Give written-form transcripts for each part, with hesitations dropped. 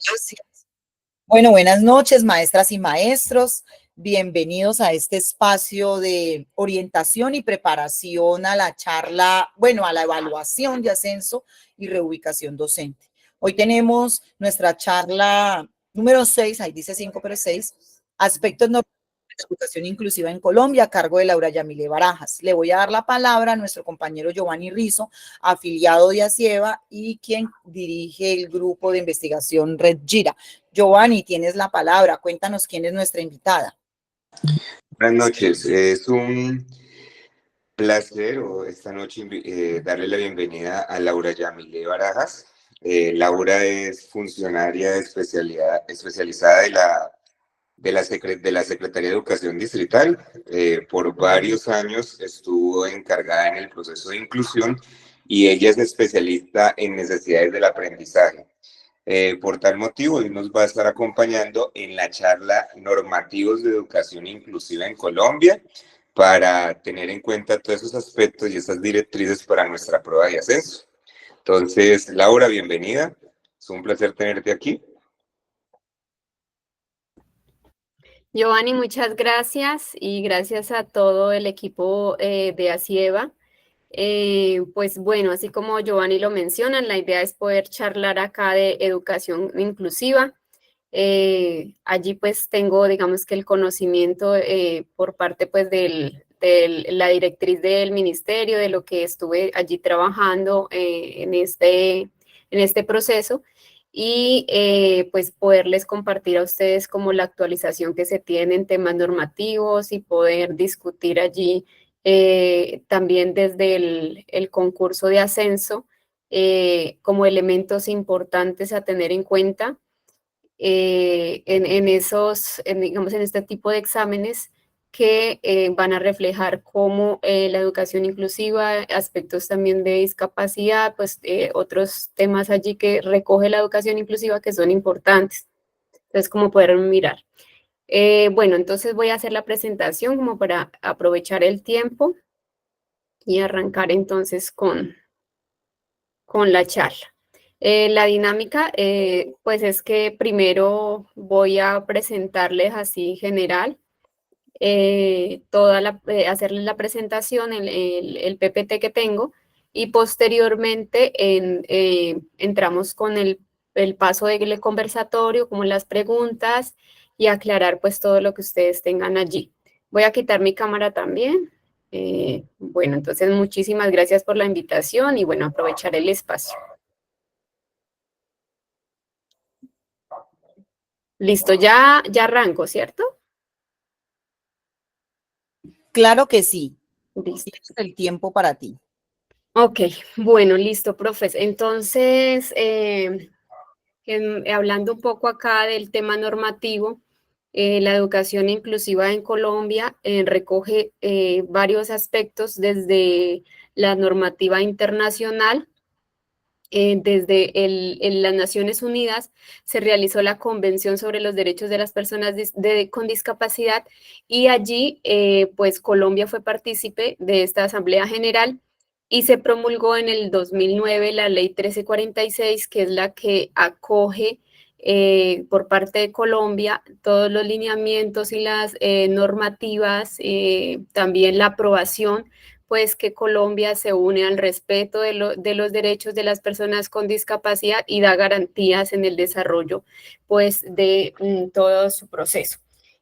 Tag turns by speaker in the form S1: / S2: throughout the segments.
S1: Gracias. Bueno, buenas noches, maestras y maestros. Bienvenidos a este espacio de orientación y preparación a la charla, bueno, a la evaluación de ascenso y reubicación docente. Hoy tenemos nuestra charla número 6, ahí dice 5, pero es 6, aspectos normales de la educación inclusiva en Colombia, a cargo de Laura Yamile Barajas. Le voy a dar la palabra a nuestro compañero Giovanni Rizo, afiliado de ACIEVA y quien dirige el grupo de investigación Red Gira. Giovanni, tienes la palabra. Cuéntanos quién es nuestra invitada.
S2: Buenas noches. Es un placer esta noche darle la bienvenida a Laura Yamile Barajas. Laura es funcionaria especializada de la Secretaría de Educación Distrital. Por varios años estuvo encargada en el proceso de inclusión y ella es especialista en necesidades del aprendizaje. Por tal motivo, hoy nos va a estar acompañando en la charla Normativos de Educación Inclusiva en Colombia para tener en cuenta todos esos aspectos y esas directrices para nuestra prueba de ascenso. Entonces, Laura, bienvenida. Es un placer tenerte aquí.
S3: Giovanni, muchas gracias y gracias a todo el equipo de ACIEVA. Pues bueno, así como Giovanni lo menciona, la idea es poder charlar acá de educación inclusiva. Allí pues tengo, digamos que el conocimiento por parte pues de la directriz del ministerio, de lo que estuve allí trabajando en este proceso y pues poderles compartir a ustedes como la actualización que se tiene en temas normativos y poder discutir allí también desde el concurso de ascenso como elementos importantes a tener en cuenta digamos, en este tipo de exámenes que van a reflejar cómo la educación inclusiva, aspectos también de discapacidad, pues otros temas allí que recoge la educación inclusiva que son importantes. Entonces, como poder mirar. Bueno, entonces voy a hacer la presentación como para aprovechar el tiempo y arrancar entonces con la charla. La dinámica, pues es que primero voy a presentarles así general, hacerles la presentación, el PPT que tengo, y posteriormente entramos con el paso del conversatorio, como las preguntas, y aclarar pues todo lo que ustedes tengan allí. Voy a quitar mi cámara también. Bueno, entonces muchísimas gracias por la invitación y bueno, aprovechar el espacio. Listo, ya arranco, ¿cierto?
S1: Claro que sí.
S3: Listo.
S1: Tienes el tiempo para ti.
S3: Ok, bueno, listo, profes. Entonces, hablando un poco acá del tema normativo, la educación inclusiva en Colombia recoge varios aspectos desde la normativa internacional. Desde las Naciones Unidas se realizó la Convención sobre los Derechos de las Personas con Discapacidad y allí pues Colombia fue partícipe de esta Asamblea General y se promulgó en el 2009 la Ley 1346, que es la que acoge por parte de Colombia todos los lineamientos y las normativas, también la aprobación pues que Colombia se une al respeto de los derechos de las personas con discapacidad y da garantías en el desarrollo pues de todo su proceso.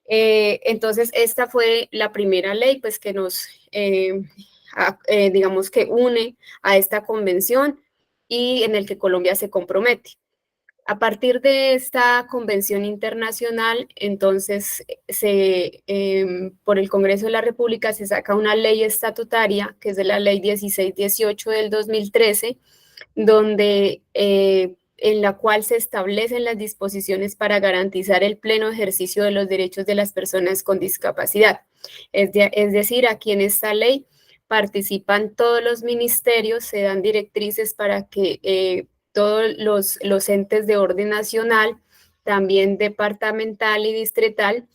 S3: Entonces, esta fue la primera ley pues que nos, digamos que une a esta convención y en el que Colombia se compromete. A partir de esta convención internacional, entonces, por el Congreso de la República se saca una ley estatutaria, que es de la Ley 1618 del 2013, donde, en la cual se establecen las disposiciones para garantizar el pleno ejercicio de los derechos de las personas con discapacidad. Es decir, aquí en esta ley participan todos los ministerios, se dan directrices para que todos los entes de orden nacional, también departamental y distrital,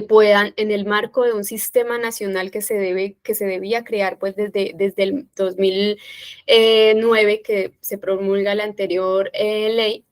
S3: puedan, en el marco de un sistema nacional que se debía crear pues desde el 2009 que se promulga la anterior ley,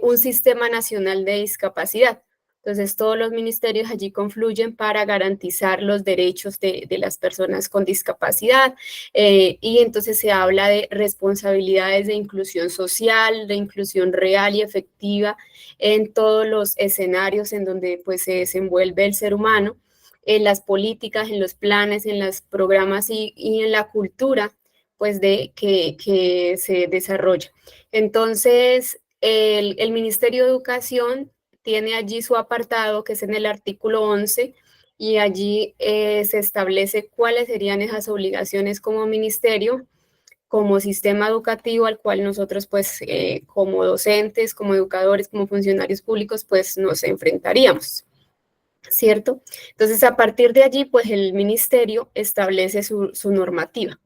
S3: un sistema nacional de discapacidad. Entonces, todos los ministerios allí confluyen para garantizar los derechos de las personas con discapacidad, y entonces se habla de responsabilidades de inclusión social, de inclusión real y efectiva en todos los escenarios en donde pues, se desenvuelve el ser humano, en las políticas, en los planes, en los programas y en la cultura pues, que se desarrolla. Entonces, el Ministerio de Educación tiene allí su apartado, que es en el artículo 11, y allí se establece cuáles serían esas obligaciones como ministerio, como sistema educativo al cual nosotros, pues, como docentes, como educadores, como funcionarios públicos, pues, nos enfrentaríamos, ¿cierto? Entonces, a partir de allí, pues, el ministerio establece su normativa.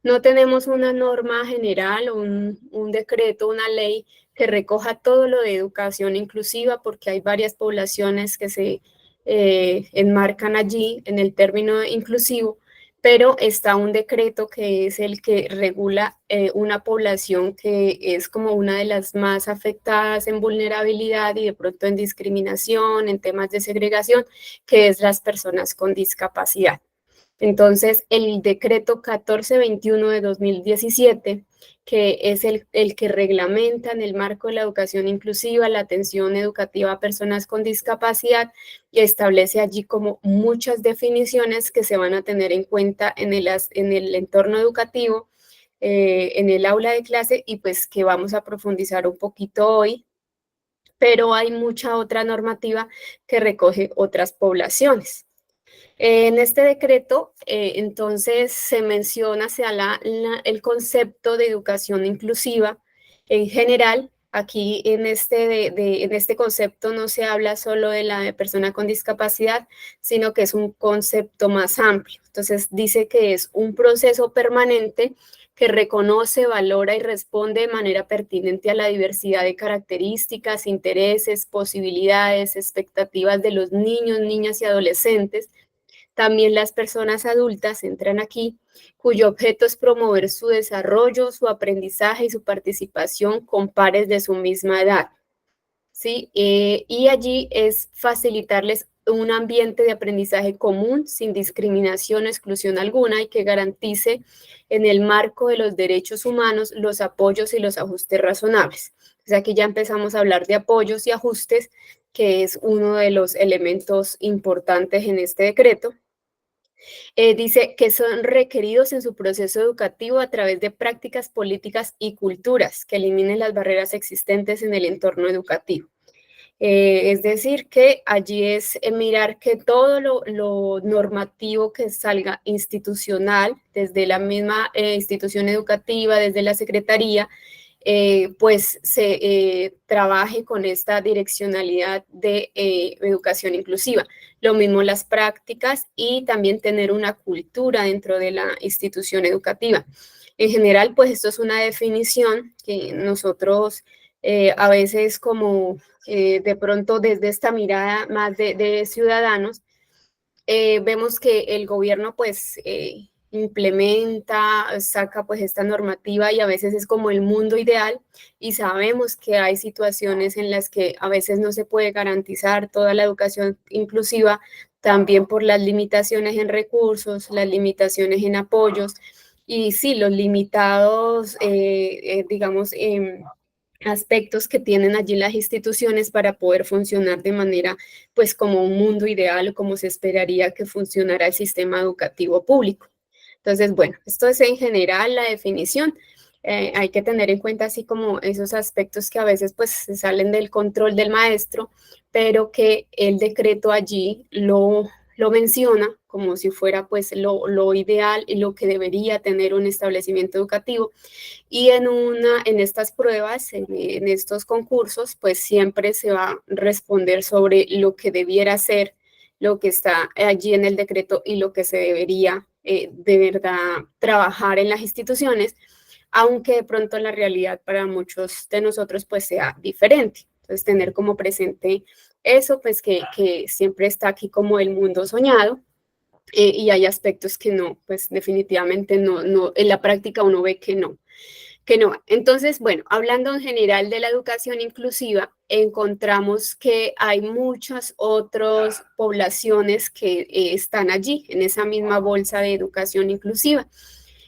S3: No tenemos una norma general o un decreto, una ley que recoja todo lo de educación inclusiva, porque hay varias poblaciones que se enmarcan allí en el término inclusivo, pero está un decreto que es el que regula una población que es como una de las más afectadas en vulnerabilidad y de pronto en discriminación, en temas de segregación, que es las personas con discapacidad. Entonces, el decreto 1421 de 2017, que es el que reglamenta en el marco de la educación inclusiva la atención educativa a personas con discapacidad, y establece allí como muchas definiciones que se van a tener en cuenta en el entorno educativo, en el aula de clase, y pues que vamos a profundizar un poquito hoy, pero hay mucha otra normativa que recoge otras poblaciones. En este decreto, entonces, se menciona el concepto de educación inclusiva en general. Aquí en este concepto no se habla solo de la persona con discapacidad, sino que es un concepto más amplio. Entonces, dice que es un proceso permanente que reconoce, valora y responde de manera pertinente a la diversidad de características, intereses, posibilidades, expectativas de los niños, niñas y adolescentes. También las personas adultas entran aquí, cuyo objeto es promover su desarrollo, su aprendizaje y su participación con pares de su misma edad, ¿sí? Y allí es facilitarles un ambiente de aprendizaje común, sin discriminación o exclusión alguna, y que garantice en el marco de los derechos humanos los apoyos y los ajustes razonables. O sea, aquí ya empezamos a hablar de apoyos y ajustes, que es uno de los elementos importantes en este decreto. Dice que son requeridos en su proceso educativo a través de prácticas políticas y culturas que eliminen las barreras existentes en el entorno educativo. Es decir, que allí es mirar que todo lo normativo que salga institucional, desde la misma institución educativa, desde la secretaría, pues se trabaje con esta direccionalidad de educación inclusiva. Lo mismo las prácticas y también tener una cultura dentro de la institución educativa. En general, pues esto es una definición que nosotros a veces como de pronto desde esta mirada más de ciudadanos, vemos que el gobierno pues implementa, saca pues esta normativa y a veces es como el mundo ideal, y sabemos que hay situaciones en las que a veces no se puede garantizar toda la educación inclusiva, también por las limitaciones en recursos, las limitaciones en apoyos, y sí, los limitados, digamos, aspectos que tienen allí las instituciones para poder funcionar de manera, pues, como un mundo ideal o como se esperaría que funcionara el sistema educativo público. Entonces, bueno, esto es en general la definición. Hay que tener en cuenta así como esos aspectos que a veces pues se salen del control del maestro, pero que el decreto allí lo menciona como si fuera pues lo ideal y lo que debería tener un establecimiento educativo. Y en estas pruebas, en estos concursos, pues siempre se va a responder sobre lo que debiera ser, lo que está allí en el decreto y lo que se debería de verdad trabajar en las instituciones, aunque de pronto la realidad para muchos de nosotros pues sea diferente. Entonces, tener como presente eso, pues que siempre está aquí como el mundo soñado, y hay aspectos que no, pues definitivamente no, en la práctica uno ve que no. que no. Entonces, bueno, hablando en general de la educación inclusiva, encontramos que hay muchas otras poblaciones que están allí, en esa misma bolsa de educación inclusiva.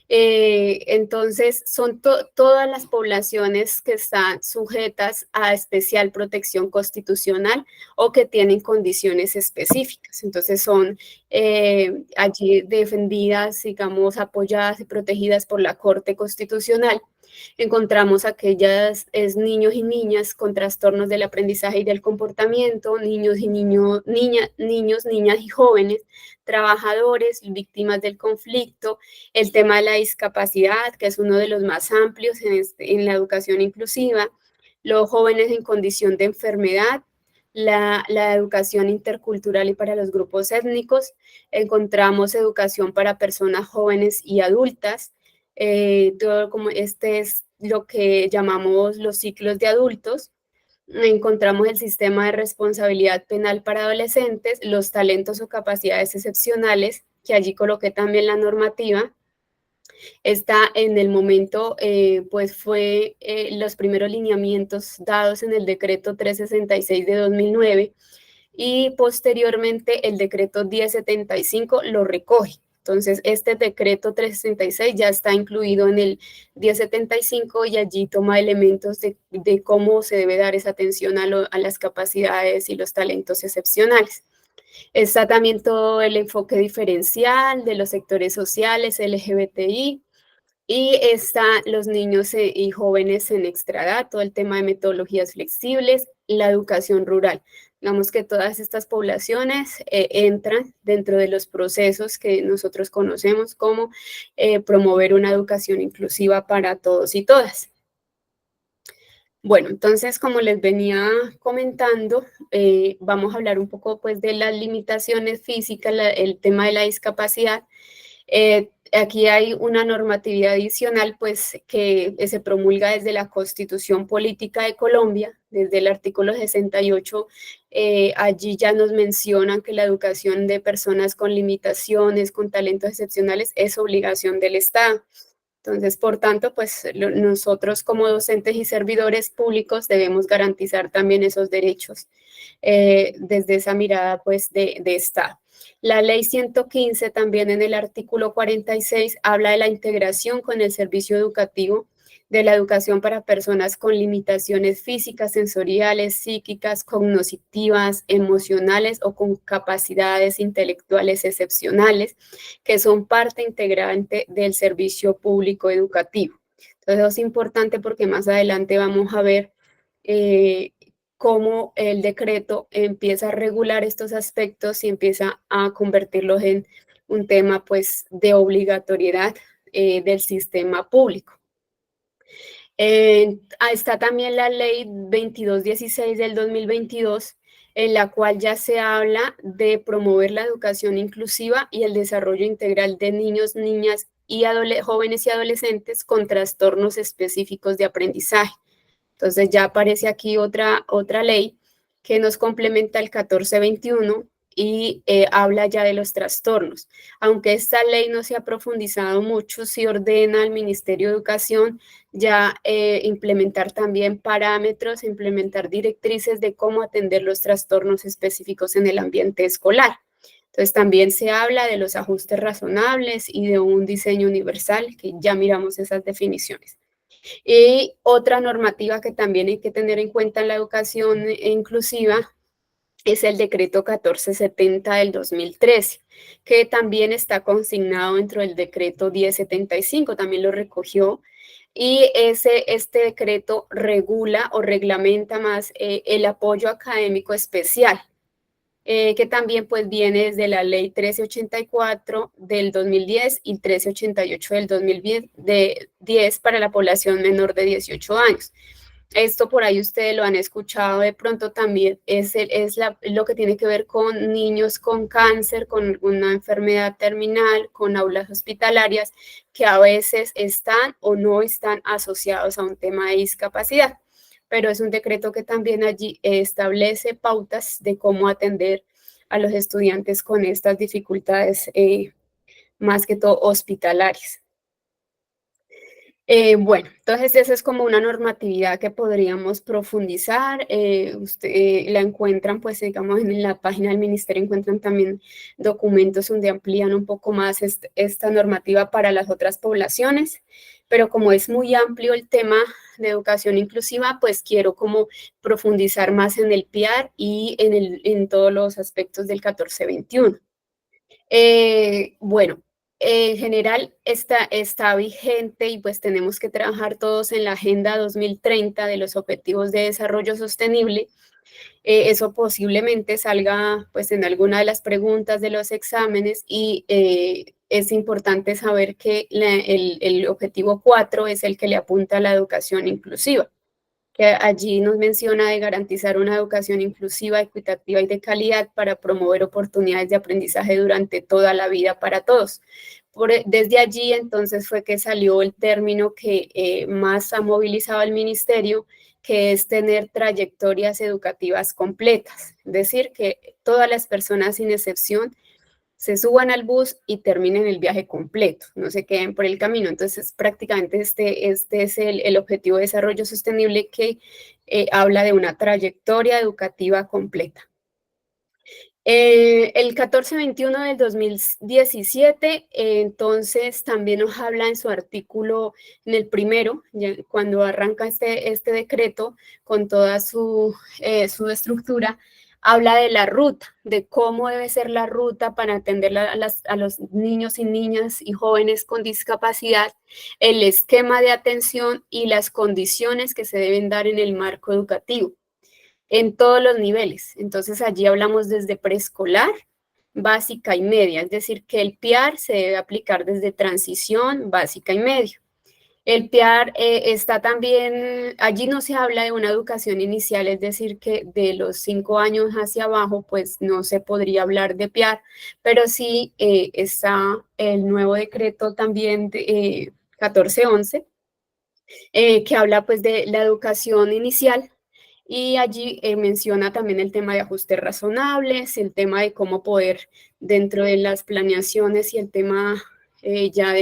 S3: Entonces, son todas las poblaciones que están sujetas a especial protección constitucional o que tienen condiciones específicas. Entonces, son allí defendidas, digamos, apoyadas y protegidas por la Corte Constitucional. Encontramos aquellas niños y niñas con trastornos del aprendizaje y del comportamiento, niños, niñas y jóvenes, trabajadores, víctimas del conflicto, el tema de la discapacidad, que es uno de los más amplios en la educación inclusiva, los jóvenes en condición de enfermedad, la educación intercultural y para los grupos étnicos, encontramos educación para personas jóvenes y adultas, todo como este es lo que llamamos los ciclos de adultos. Encontramos el sistema de responsabilidad penal para adolescentes, los talentos o capacidades excepcionales, que allí coloqué también la normativa. Está en el momento, pues fue los primeros lineamientos dados en el decreto 366 de 2009 y posteriormente el decreto 1075 lo recoge. Entonces, este decreto 366 ya está incluido en el 1075 y allí toma elementos de cómo se debe dar esa atención a las capacidades y los talentos excepcionales. Está también todo el enfoque diferencial de los sectores sociales, LGBTI, y están los niños y jóvenes en extraedad, todo el tema de metodologías flexibles y la educación rural. Digamos que todas estas poblaciones entran dentro de los procesos que nosotros conocemos como promover una educación inclusiva para todos y todas. Bueno, entonces, como les venía comentando, vamos a hablar un poco pues, de las limitaciones físicas, el tema de la discapacidad. Aquí hay una normatividad adicional pues, que se promulga desde la Constitución Política de Colombia, desde el artículo 68. Allí ya nos mencionan que la educación de personas con limitaciones, con talentos excepcionales, es obligación del Estado. Entonces, por tanto, pues nosotros como docentes y servidores públicos debemos garantizar también esos derechos desde esa mirada pues de Estado. La ley 115 también en el artículo 46 habla de la integración con el servicio educativo de la educación para personas con limitaciones físicas, sensoriales, psíquicas, cognitivas, emocionales o con capacidades intelectuales excepcionales, que son parte integrante del servicio público educativo. Entonces, eso es importante porque más adelante vamos a ver cómo el decreto empieza a regular estos aspectos y empieza a convertirlos en un tema pues, de obligatoriedad del sistema público. Está también la ley 2216 del 2022, en la cual ya se habla de promover la educación inclusiva y el desarrollo integral de niños, niñas y jóvenes y adolescentes con trastornos específicos de aprendizaje. Entonces ya aparece aquí otra ley que nos complementa el 1421 y habla ya de los trastornos. Aunque esta ley no se ha profundizado mucho, sí ordena al Ministerio de Educación ya implementar también parámetros, implementar directrices de cómo atender los trastornos específicos en el ambiente escolar. Entonces también se habla de los ajustes razonables y de un diseño universal, que ya miramos esas definiciones. Y otra normativa que también hay que tener en cuenta en la educación inclusiva es el decreto 1470 del 2013, que también está consignado dentro del decreto 1075, también lo recogió, y este decreto regula o reglamenta más el apoyo académico especial, que también pues viene desde la ley 1384 del 2010 y 1388 del 2010 para la población menor de 18 años. Esto por ahí ustedes lo han escuchado de pronto también, lo que tiene que ver con niños con cáncer, con una enfermedad terminal, con aulas hospitalarias, que a veces están o no están asociados a un tema de discapacidad. Pero es un decreto que también allí establece pautas de cómo atender a los estudiantes con estas dificultades, más que todo hospitalarias. Bueno, entonces esa es como una normatividad que podríamos profundizar. La encuentran, pues digamos, en la página del ministerio encuentran también documentos donde amplían un poco más esta normativa para las otras poblaciones, pero como es muy amplio el tema de educación inclusiva, pues quiero como profundizar más en el PIAR y en todos los aspectos del 1421. Bueno, en general está vigente y pues tenemos que trabajar todos en la Agenda 2030 de los Objetivos de Desarrollo Sostenible. Eso posiblemente salga pues en alguna de las preguntas de los exámenes y es importante saber que el objetivo 4 es el que le apunta a la educación inclusiva, que allí nos menciona de garantizar una educación inclusiva, equitativa y de calidad para promover oportunidades de aprendizaje durante toda la vida para todos. Desde allí entonces fue que salió el término que más ha movilizado al ministerio, que es tener trayectorias educativas completas, es decir, que todas las personas sin excepción se suban al bus y terminen el viaje completo, no se queden por el camino. Entonces, prácticamente este es el objetivo de desarrollo sostenible que habla de una trayectoria educativa completa. El 1421 del 2017, entonces, también nos habla en su artículo, en el primero, cuando arranca este decreto con toda su estructura, habla de la ruta, de cómo debe ser la ruta para atender a los niños y niñas y jóvenes con discapacidad, el esquema de atención y las condiciones que se deben dar en el marco educativo en todos los niveles. Entonces allí hablamos desde preescolar, básica y media, es decir, que el PIAR se debe aplicar desde transición, básica y medio. El PIAR está también, allí no se habla de una educación inicial, es decir, que de los 5 años hacia abajo, pues no se podría hablar de PIAR, pero sí está el nuevo decreto también de 1411, que habla pues de la educación inicial, y allí menciona también el tema de ajustes razonables, el tema de cómo poder dentro de las planeaciones y el tema ya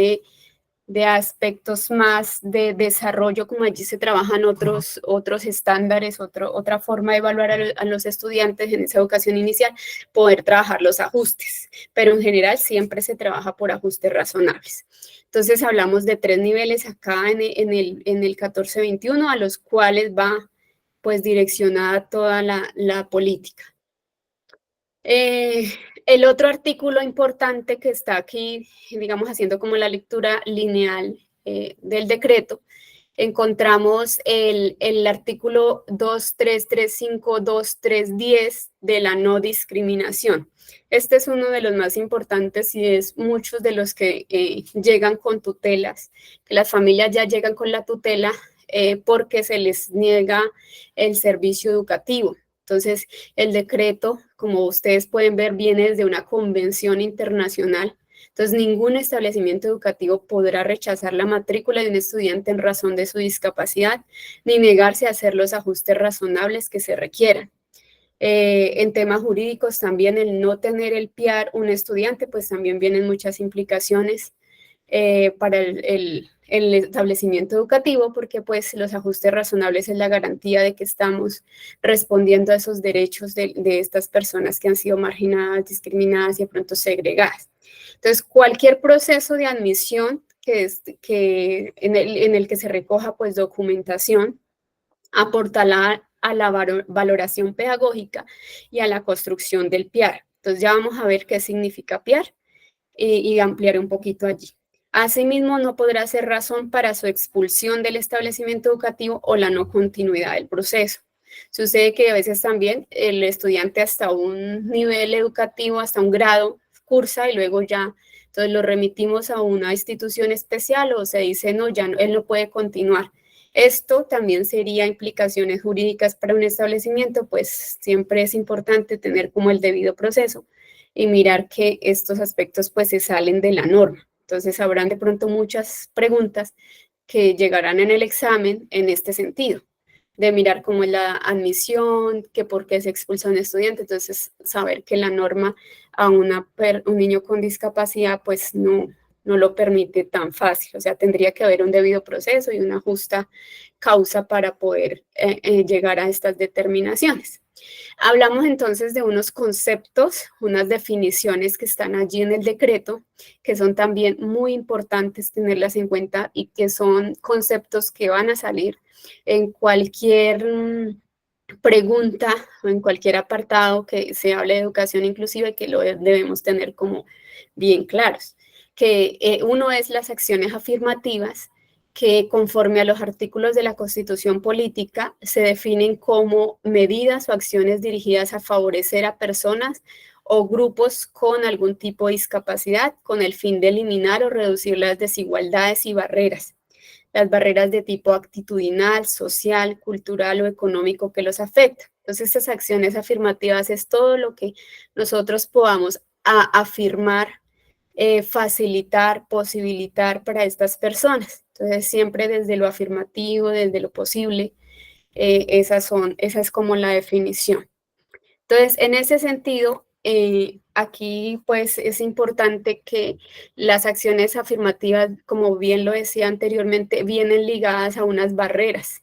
S3: de aspectos más de desarrollo, como allí se trabajan otros estándares, otra forma de evaluar a los estudiantes en esa educación inicial, poder trabajar los ajustes, pero en general siempre se trabaja por ajustes razonables. Entonces hablamos de 3 niveles acá en el 1421, a los cuales va pues direccionada toda la política. El otro artículo importante que está aquí, digamos, haciendo como la lectura lineal del decreto, encontramos el artículo 2335, 2310 de la no discriminación. Este es uno de los más importantes y es muchos de los que llegan con tutelas, que las familias ya llegan con la tutela porque se les niega el servicio educativo. Entonces, el decreto, como ustedes pueden ver, viene desde una convención internacional. Entonces, ningún establecimiento educativo podrá rechazar la matrícula de un estudiante en razón de su discapacidad, ni negarse a hacer los ajustes razonables que se requieran. En temas jurídicos también el no tener el PIAR un estudiante, pues también vienen muchas implicaciones para el establecimiento educativo, porque pues los ajustes razonables es la garantía de que estamos respondiendo a esos derechos de estas personas que han sido marginadas, discriminadas y de pronto segregadas. Entonces, cualquier proceso de admisión en el que se recoja pues documentación aportará a la valoración pedagógica y a la construcción del PIAR. Entonces ya vamos a ver qué significa PIAR y ampliar un poquito allí. Asimismo, no podrá ser razón para su expulsión del establecimiento educativo o la no continuidad del proceso. Sucede que a veces también el estudiante hasta un nivel educativo, hasta un grado, cursa y luego ya, entonces lo remitimos a una institución especial o se dice, no, ya no, él no puede continuar. Esto también sería implicaciones jurídicas para un establecimiento, pues siempre es importante tener como el debido proceso y mirar que estos aspectos pues se salen de la norma. Entonces habrán de pronto muchas preguntas que llegarán en el examen en este sentido, de mirar cómo es la admisión, que por qué se expulsa a un estudiante, entonces saber que la norma a un niño con discapacidad pues no no lo permite tan fácil. O sea, tendría que haber un debido proceso y una justa causa para poder llegar a estas determinaciones. Hablamos entonces de unos conceptos, unas definiciones que están allí en el decreto, que son también muy importantes tenerlas en cuenta y que son conceptos que van a salir en cualquier pregunta o en cualquier apartado que se hable de educación inclusiva y que lo debemos tener como bien claros. Que uno es las acciones afirmativas, que conforme a los artículos de la Constitución Política se definen como medidas o acciones dirigidas a favorecer a personas o grupos con algún tipo de discapacidad con el fin de eliminar o reducir las desigualdades y barreras. Las barreras de tipo actitudinal, social, cultural o económico que los afectan. Entonces, estas acciones afirmativas es todo lo que nosotros podamos afirmar, facilitar, posibilitar para estas personas. Entonces, siempre desde lo afirmativo, desde lo posible, esa es como la definición. Entonces, en ese sentido, aquí pues es importante que las acciones afirmativas, como bien lo decía anteriormente, vienen ligadas a unas barreras.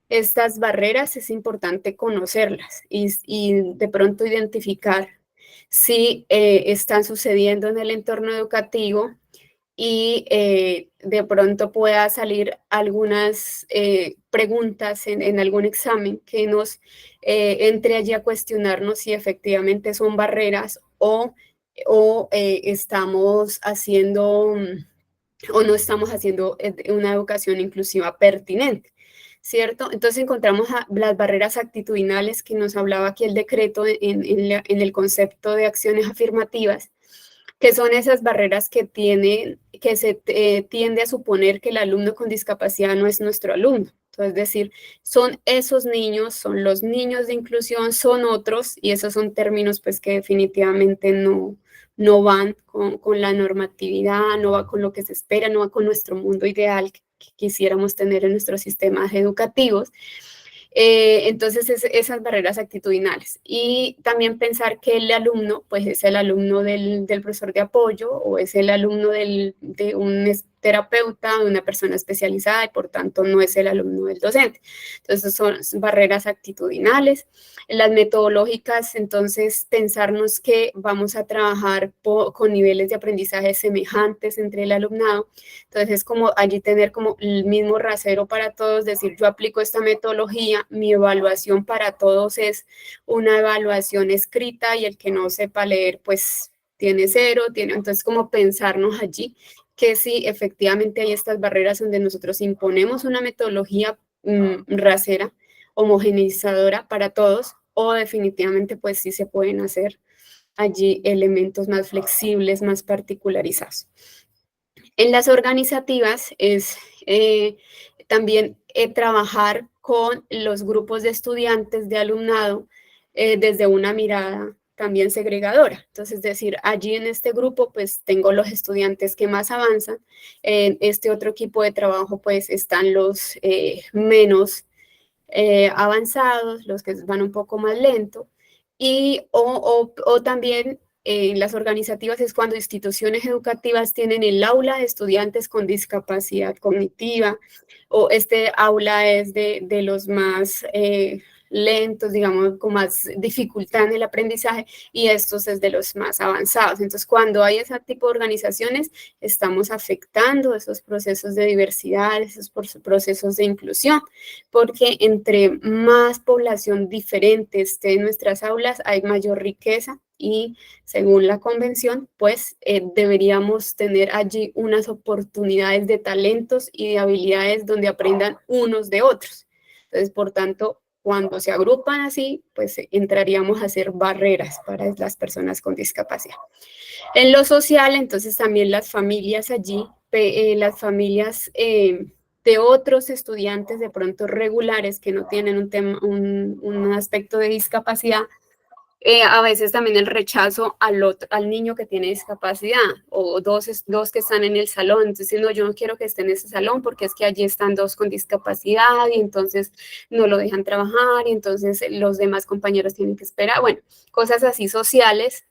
S3: Estas barreras es importante conocerlas y de pronto identificar si están sucediendo en el entorno educativo y de pronto pueda salir algunas preguntas en algún examen que nos entre allí a cuestionarnos si efectivamente son barreras o estamos haciendo o no estamos haciendo una educación inclusiva pertinente, ¿cierto? Entonces encontramos las barreras actitudinales que nos hablaba aquí el decreto en el concepto de acciones afirmativas, que son esas barreras que se tiende a suponer que el alumno con discapacidad no es nuestro alumno. Entonces, es decir, son esos niños, son los niños de inclusión, son otros, y esos son términos pues que definitivamente no van con la normatividad, no va con lo que se espera, no va con nuestro mundo ideal que quisiéramos tener en nuestros sistemas educativos. Entonces, esas barreras actitudinales. Y también pensar que el alumno, pues es el alumno del profesor de apoyo o es el alumno de un terapeuta, de una persona especializada y por tanto no es el alumno del docente. Entonces, son barreras actitudinales. Las metodológicas, entonces, pensarnos que vamos a trabajar con niveles de aprendizaje semejantes entre el alumnado. Entonces, es como allí tener como el mismo rasero para todos, decir, yo aplico esta metodología, mi evaluación para todos es una evaluación escrita y el que no sepa leer, pues tiene 0, entonces como pensarnos allí que sí, efectivamente hay estas barreras donde nosotros imponemos una metodología rasera, homogeneizadora para todos, o definitivamente pues sí se pueden hacer allí elementos más flexibles, más particularizados. En las organizativas es también trabajar con los grupos de estudiantes, de alumnado, desde una mirada también segregadora. Entonces, es decir, allí en este grupo, pues tengo los estudiantes que más avanzan. En este otro equipo de trabajo, pues están los menos avanzados, los que van un poco más lento. Y o también las organizativas es cuando instituciones educativas tienen el aula de estudiantes con discapacidad cognitiva o este aula es de los más lentos, digamos, con más dificultad en el aprendizaje y estos es de los más avanzados. Entonces, cuando hay ese tipo de organizaciones, estamos afectando esos procesos de diversidad, esos procesos de inclusión, porque entre más población diferente esté en nuestras aulas, hay mayor riqueza y según la convención, pues deberíamos tener allí unas oportunidades de talentos y de habilidades donde aprendan unos de otros. Entonces, por tanto, cuando se agrupan así, pues entraríamos a hacer barreras para las personas con discapacidad. En lo social, entonces también las familias allí, las familias de otros estudiantes de pronto regulares que no tienen un aspecto de discapacidad, a veces también el rechazo al niño que tiene discapacidad o dos que están en el salón, entonces no, yo no quiero que esté en ese salón porque es que allí están 2 con discapacidad y entonces no lo dejan trabajar y entonces los demás compañeros tienen que esperar, bueno, cosas así sociales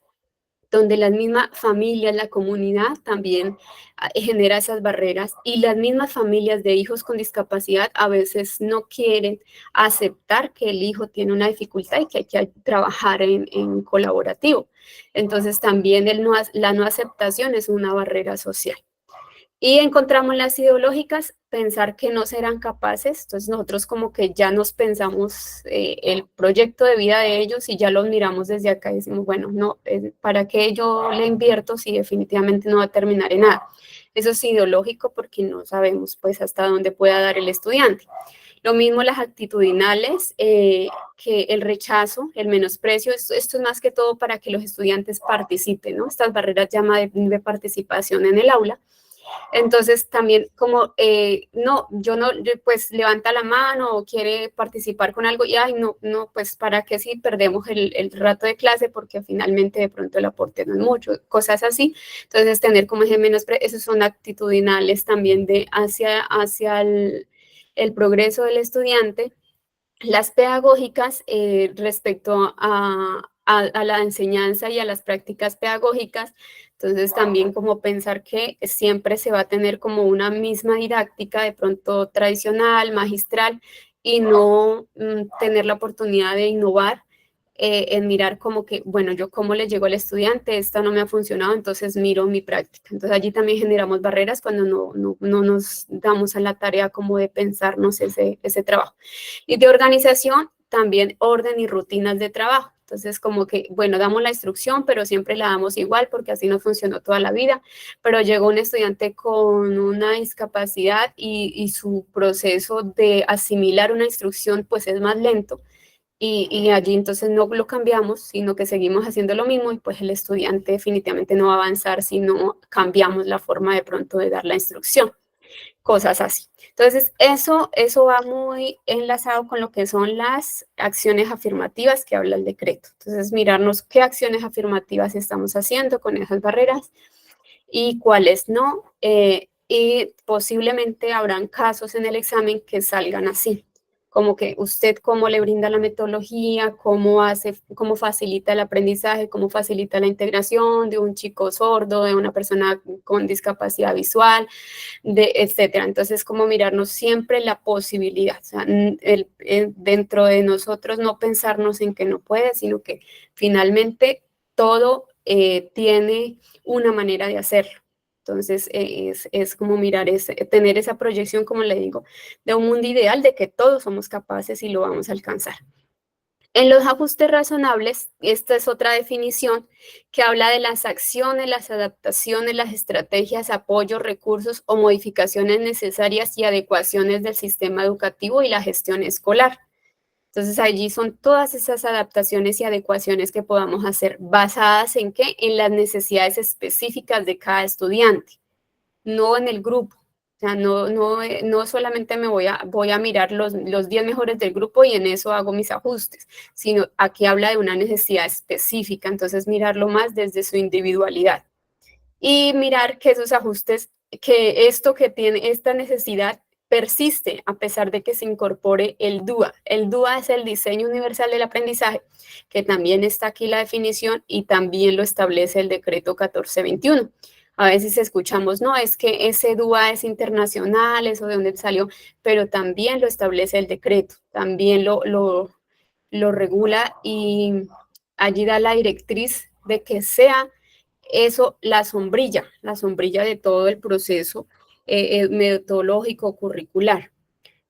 S3: donde las mismas familias, la comunidad también genera esas barreras, y las mismas familias de hijos con discapacidad a veces no quieren aceptar que el hijo tiene una dificultad y que hay que trabajar en colaborativo. Entonces también la no aceptación es una barrera social. Y encontramos las ideológicas, pensar que no serán capaces. Entonces nosotros como que ya nos pensamos el proyecto de vida de ellos y ya los miramos desde acá y decimos, bueno, no, ¿para qué yo le invierto si definitivamente no va a terminar en nada? Eso es ideológico porque no sabemos pues hasta dónde pueda dar el estudiante. Lo mismo las actitudinales, que el rechazo, el menosprecio, esto es más que todo para que los estudiantes participen, ¿no? Estas barreras llama de participación en el aula. Entonces también como, pues levanta la mano o quiere participar con algo y, ay, no, pues para qué si perdemos el rato de clase porque finalmente de pronto el aporte no es mucho, cosas así. Entonces tener como ese menosprecio, esos son actitudinales también hacia el progreso del estudiante. Las pedagógicas respecto a la enseñanza y a las prácticas pedagógicas, entonces también como pensar que siempre se va a tener como una misma didáctica de pronto tradicional, magistral, y no tener la oportunidad de innovar en mirar como que, bueno, yo cómo le llego al estudiante, esta no me ha funcionado, entonces miro mi práctica. Entonces allí también generamos barreras cuando no nos damos a la tarea como de pensarnos ese trabajo. Y de organización, también orden y rutinas de trabajo. Entonces, como que, bueno, damos la instrucción, pero siempre la damos igual porque así no funcionó toda la vida. Pero llegó un estudiante con una discapacidad y su proceso de asimilar una instrucción pues es más lento. Y allí entonces no lo cambiamos, sino que seguimos haciendo lo mismo y pues el estudiante definitivamente no va a avanzar si no cambiamos la forma de pronto de dar la instrucción, cosas así. Entonces eso va muy enlazado con lo que son las acciones afirmativas que habla el decreto. Entonces mirarnos qué acciones afirmativas estamos haciendo con esas barreras y cuáles no, y posiblemente habrán casos en el examen que salgan así, como que usted cómo le brinda la metodología, cómo facilita el aprendizaje, cómo facilita la integración de un chico sordo, de una persona con discapacidad visual, etcétera. Entonces, como mirarnos siempre la posibilidad, o sea, dentro de nosotros no pensarnos en que no puede, sino que finalmente todo tiene una manera de hacerlo. Entonces, es como mirar, tener esa proyección, como le digo, de un mundo ideal de que todos somos capaces y lo vamos a alcanzar. En los ajustes razonables, esta es otra definición que habla de las acciones, las adaptaciones, las estrategias, apoyos, recursos o modificaciones necesarias y adecuaciones del sistema educativo y la gestión escolar. Entonces allí son todas esas adaptaciones y adecuaciones que podamos hacer, basadas en ¿qué? En las necesidades específicas de cada estudiante, no en el grupo. O sea, no solamente voy a mirar los 10 mejores del grupo y en eso hago mis ajustes, sino aquí habla de una necesidad específica, entonces mirarlo más desde su individualidad. Y mirar que esos ajustes, que esto que tiene esta necesidad persiste a pesar de que se incorpore el DUA. El DUA es el diseño universal del aprendizaje, que también está aquí la definición y también lo establece el decreto 1421. A veces escuchamos, no, es que ese DUA es internacional, eso de dónde salió, pero también lo establece el decreto, también lo regula y allí da la directriz de que sea eso la sombrilla de todo el proceso metodológico curricular.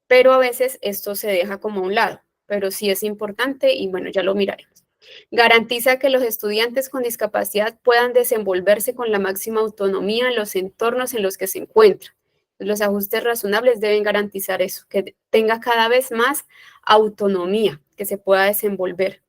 S3: Pero a veces esto se deja como a un lado, pero sí es importante y bueno, ya lo miraremos. Garantiza que los estudiantes con discapacidad puedan desenvolverse con la máxima autonomía en los entornos en los que se encuentran. Los ajustes razonables deben garantizar eso, que tenga cada vez más autonomía, que se pueda desenvolver.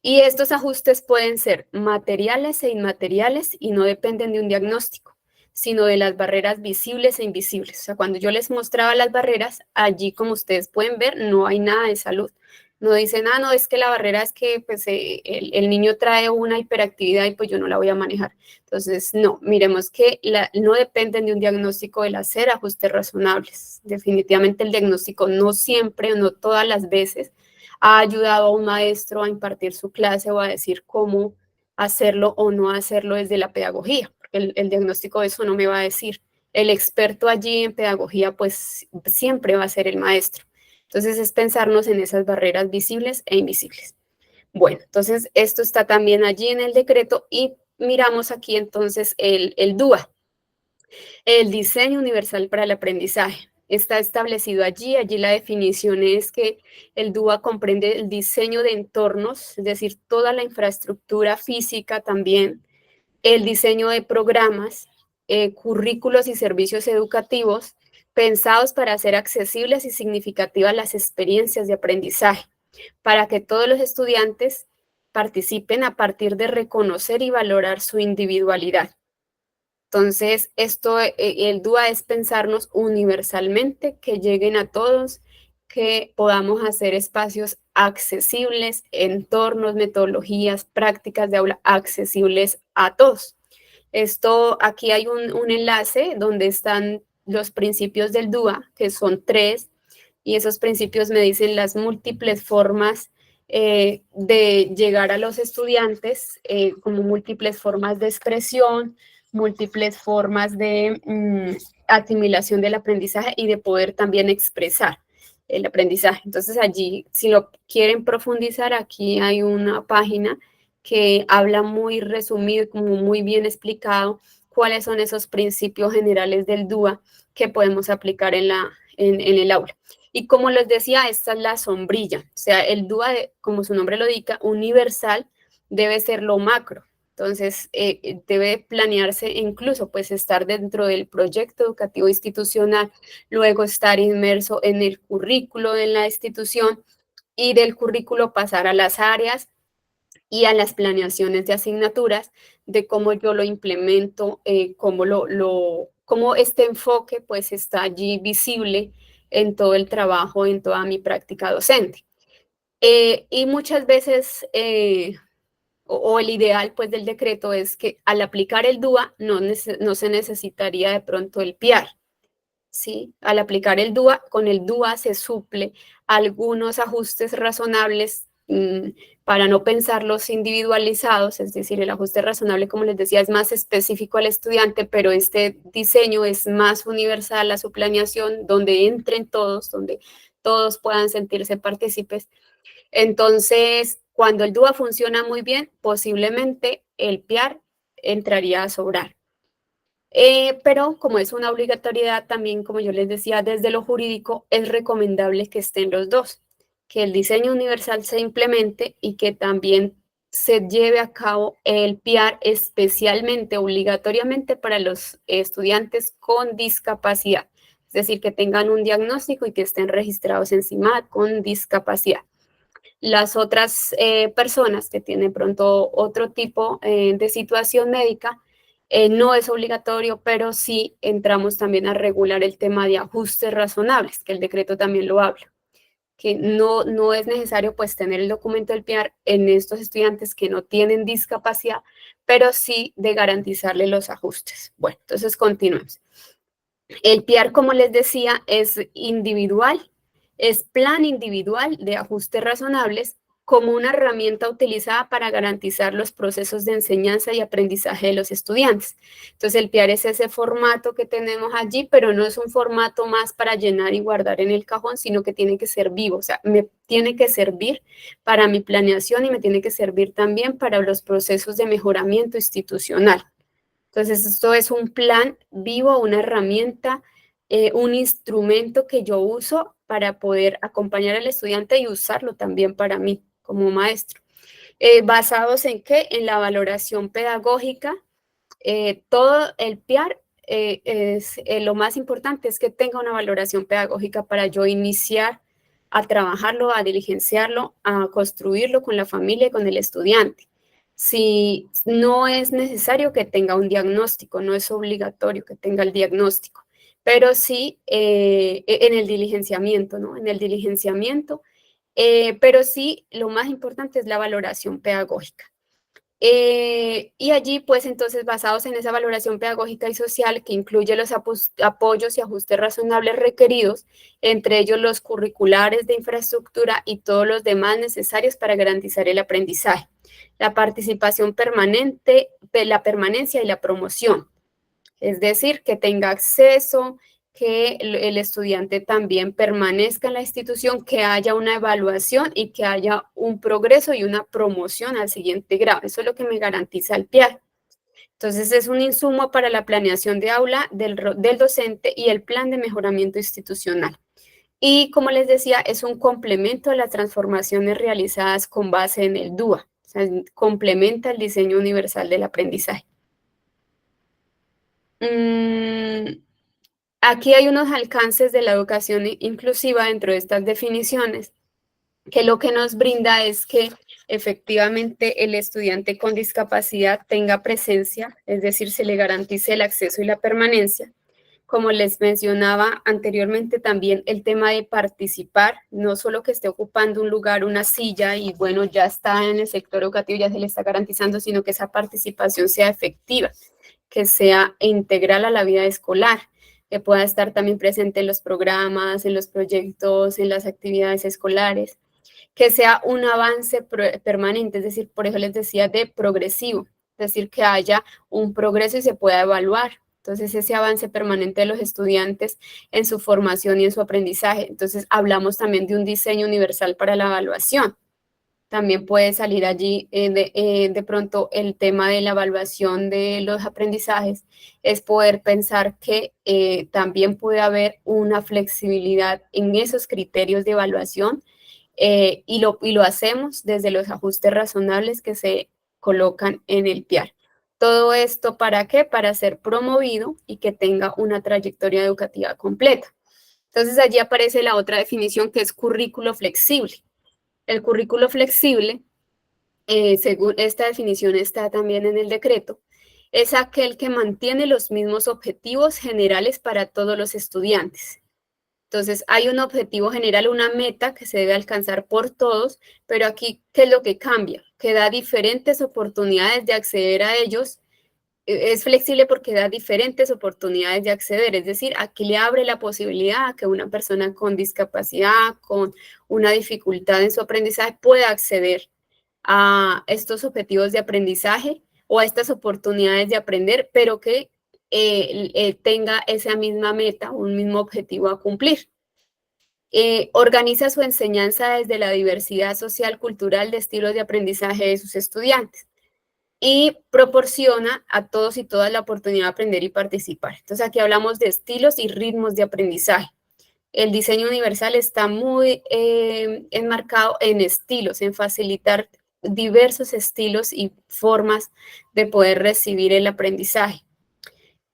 S3: Y estos ajustes pueden ser materiales e inmateriales y no dependen de un diagnóstico, sino de las barreras visibles e invisibles. O sea, cuando yo les mostraba las barreras, allí como ustedes pueden ver, no hay nada de salud. No dicen, no, es que la barrera es que pues, el niño trae una hiperactividad y pues yo no la voy a manejar. Entonces, no, miremos que no dependen de un diagnóstico el hacer ajustes razonables. Definitivamente el diagnóstico no siempre, no todas las veces ha ayudado a un maestro a impartir su clase o a decir cómo hacerlo o no hacerlo desde la pedagogía, porque el diagnóstico de eso no me va a decir. El experto allí en pedagogía, pues siempre va a ser el maestro. Entonces es pensarnos en esas barreras visibles e invisibles. Bueno, entonces esto está también allí en el decreto y miramos aquí entonces el DUA, el diseño universal para el aprendizaje. Está establecido allí la definición es que el DUA comprende el diseño de entornos, es decir, toda la infraestructura física también, el diseño de programas, currículos y servicios educativos pensados para hacer accesibles y significativas las experiencias de aprendizaje, para que todos los estudiantes participen a partir de reconocer y valorar su individualidad. Entonces, el DUA es pensarnos universalmente, que lleguen a todos, que podamos hacer espacios accesibles, entornos, metodologías, prácticas de aula accesibles a todos. Aquí hay un enlace donde están los principios del DUA, que son 3, y esos principios me dicen las múltiples formas de llegar a los estudiantes, como múltiples formas de expresión, múltiples formas de asimilación del aprendizaje y de poder también expresar el aprendizaje. Entonces allí, si lo quieren profundizar, aquí hay una página que habla muy resumido y como muy bien explicado cuáles son esos principios generales del DUA que podemos aplicar en el aula. Y como les decía, esta es la sombrilla, o sea, el DUA, como su nombre lo indica, universal, debe ser lo macro. Entonces, debe planearse incluso, pues, estar dentro del proyecto educativo institucional, luego estar inmerso en el currículo de la institución y del currículo pasar a las áreas y a las planeaciones de asignaturas, de cómo yo lo implemento, cómo este enfoque, pues, está allí visible en todo el trabajo, en toda mi práctica docente. Y muchas veces o el ideal pues del decreto es que al aplicar el DUA no se necesitaría de pronto el PIAR, ¿sí? Al aplicar el DUA, con el DUA se suple algunos ajustes razonables para no pensarlos individualizados, es decir, el ajuste razonable, como les decía, es más específico al estudiante, pero este diseño es más universal a su planeación, donde entren todos, donde todos puedan sentirse partícipes. Entonces, cuando el DUA funciona muy bien, posiblemente el PIAR entraría a sobrar. Pero como es una obligatoriedad también, como yo les decía, desde lo jurídico es recomendable que estén los dos, que el diseño universal se implemente y que también se lleve a cabo el PIAR especialmente, obligatoriamente para los estudiantes con discapacidad, es decir, que tengan un diagnóstico y que estén registrados en CIMAD con discapacidad. Las otras personas que tienen pronto otro tipo de situación médica, no es obligatorio, pero sí entramos también a regular el tema de ajustes razonables, que el decreto también lo habla, que no es necesario pues tener el documento del PIAR en estos estudiantes que no tienen discapacidad, pero sí de garantizarle los ajustes. Bueno, entonces continuemos. El PIAR, como les decía, es individual, es plan individual de ajustes razonables como una herramienta utilizada para garantizar los procesos de enseñanza y aprendizaje de los estudiantes. Entonces, el PIAR es ese formato que tenemos allí, pero no es un formato más para llenar y guardar en el cajón, sino que tiene que ser vivo, o sea, me tiene que servir para mi planeación y me tiene que servir también para los procesos de mejoramiento institucional. Entonces, esto es un plan vivo, una herramienta, un instrumento que yo uso para poder acompañar al estudiante y usarlo también para mí como maestro. ¿Basados en qué? En la valoración pedagógica. Todo el PIAR lo más importante es que tenga una valoración pedagógica para yo iniciar a trabajarlo, a diligenciarlo, a construirlo con la familia y con el estudiante. Si no es necesario que tenga un diagnóstico, no es obligatorio que tenga el diagnóstico, pero sí en el diligenciamiento, ¿no? En el diligenciamiento, pero sí lo más importante es la valoración pedagógica. Y allí, pues entonces, basados en esa valoración pedagógica y social que incluye los apoyos y ajustes razonables requeridos, entre ellos los curriculares de infraestructura y todos los demás necesarios para garantizar el aprendizaje, la participación permanente, la permanencia y la promoción. Es decir, que tenga acceso, que el estudiante también permanezca en la institución, que haya una evaluación y que haya un progreso y una promoción al siguiente grado. Eso es lo que me garantiza el PIAR. Entonces, es un insumo para la planeación de aula del docente y el plan de mejoramiento institucional. Y como les decía, es un complemento a las transformaciones realizadas con base en el DUA. O sea, complementa el diseño universal del aprendizaje. Aquí hay unos alcances de la educación inclusiva dentro de estas definiciones, que lo que nos brinda es que efectivamente el estudiante con discapacidad tenga presencia, es decir, se le garantice el acceso y la permanencia. Como les mencionaba anteriormente, también el tema de participar, no solo que esté ocupando un lugar, una silla y bueno, ya está en el sector educativo, ya se le está garantizando, sino que esa participación sea efectiva, que sea integral a la vida escolar, que pueda estar también presente en los programas, en los proyectos, en las actividades escolares, que sea un avance permanente, es decir, por eso les decía de progresivo, es decir, que haya un progreso y se pueda evaluar. Entonces, ese avance permanente de los estudiantes en su formación y en su aprendizaje. Entonces, hablamos también de un diseño universal para la evaluación. También puede salir allí de pronto el tema de la evaluación de los aprendizajes, es poder pensar que también puede haber una flexibilidad en esos criterios de evaluación y lo hacemos desde los ajustes razonables que se colocan en el PIAR. Todo esto, ¿para qué? Para ser promovido y que tenga una trayectoria educativa completa. Entonces, allí aparece la otra definición que es currículo flexible. El currículo flexible, según esta definición está también en el decreto, es aquel que mantiene los mismos objetivos generales para todos los estudiantes. Entonces, hay un objetivo general, una meta que se debe alcanzar por todos, pero aquí, ¿qué es lo que cambia? Que da diferentes oportunidades de acceder a ellos. Es flexible porque da diferentes oportunidades de acceder, es decir, aquí le abre la posibilidad a que una persona con discapacidad, con una dificultad en su aprendizaje, pueda acceder a estos objetivos de aprendizaje o a estas oportunidades de aprender, pero que tenga esa misma meta, un mismo objetivo a cumplir. Organiza su enseñanza desde la diversidad social, cultural, de estilos de aprendizaje de sus estudiantes y proporciona a todos y todas la oportunidad de aprender y participar. Entonces, aquí hablamos de estilos y ritmos de aprendizaje. El diseño universal está muy enmarcado en estilos, en facilitar diversos estilos y formas de poder recibir el aprendizaje.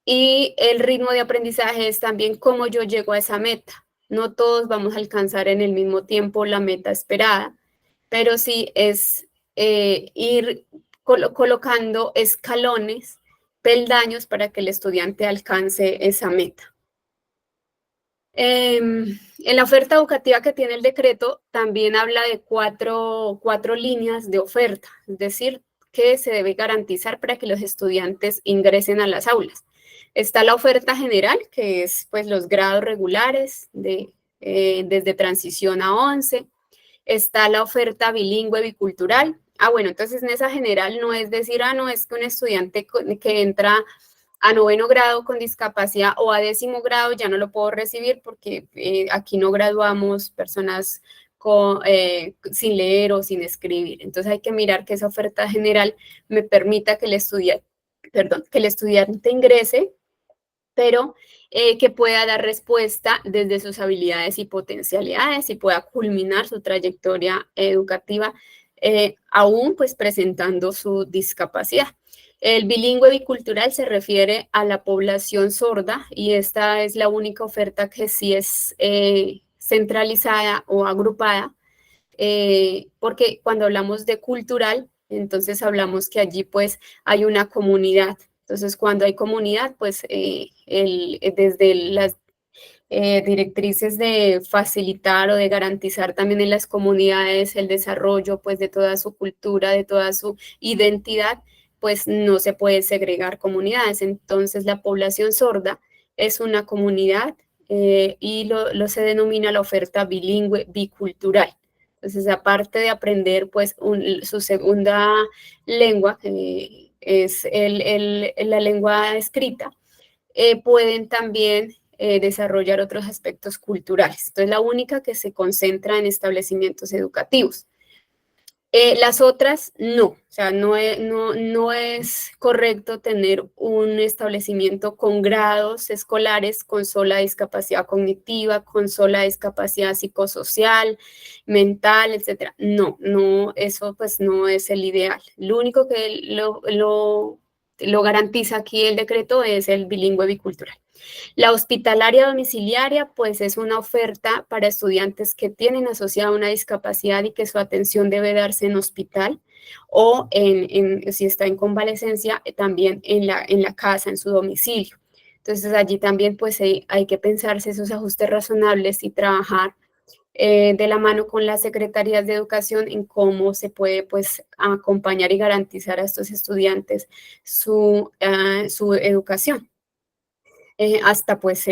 S3: Y el ritmo de aprendizaje es también cómo yo llego a esa meta. No todos vamos a alcanzar en el mismo tiempo la meta esperada, pero sí es ir colocando escalones, peldaños para que el estudiante alcance esa meta. En la oferta educativa que tiene el decreto también habla de cuatro líneas de oferta, es decir, que se debe garantizar para que los estudiantes ingresen a las aulas. Está la oferta general, que es pues los grados regulares desde transición a 11. Está la oferta bilingüe bicultural. Bueno, entonces en esa general no es decir, no, es que un estudiante que entra a 9º grado con discapacidad o a 10º grado ya no lo puedo recibir porque aquí no graduamos personas sin leer o sin escribir. Entonces hay que mirar que esa oferta general me permita que el estudiante ingrese, pero que pueda dar respuesta desde sus habilidades y potencialidades y pueda culminar su trayectoria educativa aún pues presentando su discapacidad. El bilingüe bicultural se refiere a la población sorda y esta es la única oferta que sí es centralizada o agrupada, porque cuando hablamos de cultural, entonces hablamos que allí pues hay una comunidad. Entonces cuando hay comunidad, pues desde directrices de facilitar o de garantizar también en las comunidades el desarrollo pues de toda su cultura, de toda su identidad, pues no se puede segregar comunidades. Entonces la población sorda es una comunidad y lo se denomina la oferta bilingüe bicultural. Entonces, aparte de aprender pues su segunda lengua, es la lengua escrita, pueden también desarrollar otros aspectos culturales. Entonces, la única que se concentra en establecimientos educativos. Las otras no, o sea, no es correcto tener un establecimiento con grados escolares con sola discapacidad cognitiva, con sola discapacidad psicosocial, mental, etcétera. No, eso pues no es el ideal. Lo único que lo garantiza aquí el decreto es el bilingüe bicultural. La hospitalaria domiciliaria, pues es una oferta para estudiantes que tienen asociada una discapacidad y que su atención debe darse en hospital o si está en convalecencia, también en la casa, en su domicilio. Entonces allí también pues hay que pensarse esos ajustes razonables y trabajar de la mano con las secretarías de educación en cómo se puede pues acompañar y garantizar a estos estudiantes su educación. Hasta pues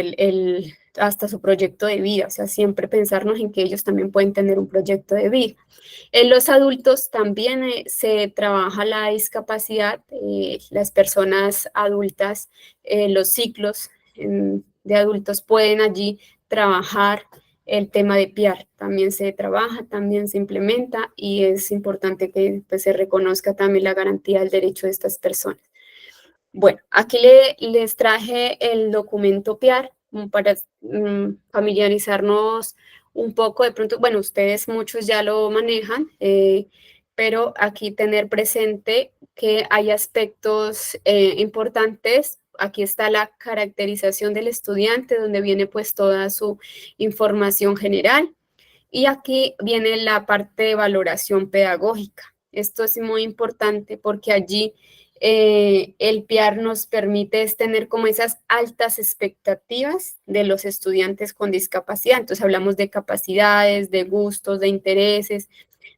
S3: hasta su proyecto de vida, o sea, siempre pensarnos en que ellos también pueden tener un proyecto de vida. En los adultos también se trabaja la discapacidad, las personas adultas, los ciclos de adultos pueden allí trabajar el tema de PIAR, también se trabaja, también se implementa y es importante que pues, se reconozca también la garantía del derecho de estas personas. Bueno, aquí les traje el documento PIAR para familiarizarnos un poco. De pronto, bueno, ustedes muchos ya lo manejan, pero aquí tener presente que hay aspectos importantes. Aquí está la caracterización del estudiante, donde viene pues toda su información general. Y aquí viene la parte de valoración pedagógica. Esto es muy importante porque allí el PIAR nos permite tener como esas altas expectativas de los estudiantes con discapacidad. Entonces hablamos de capacidades, de gustos, de intereses,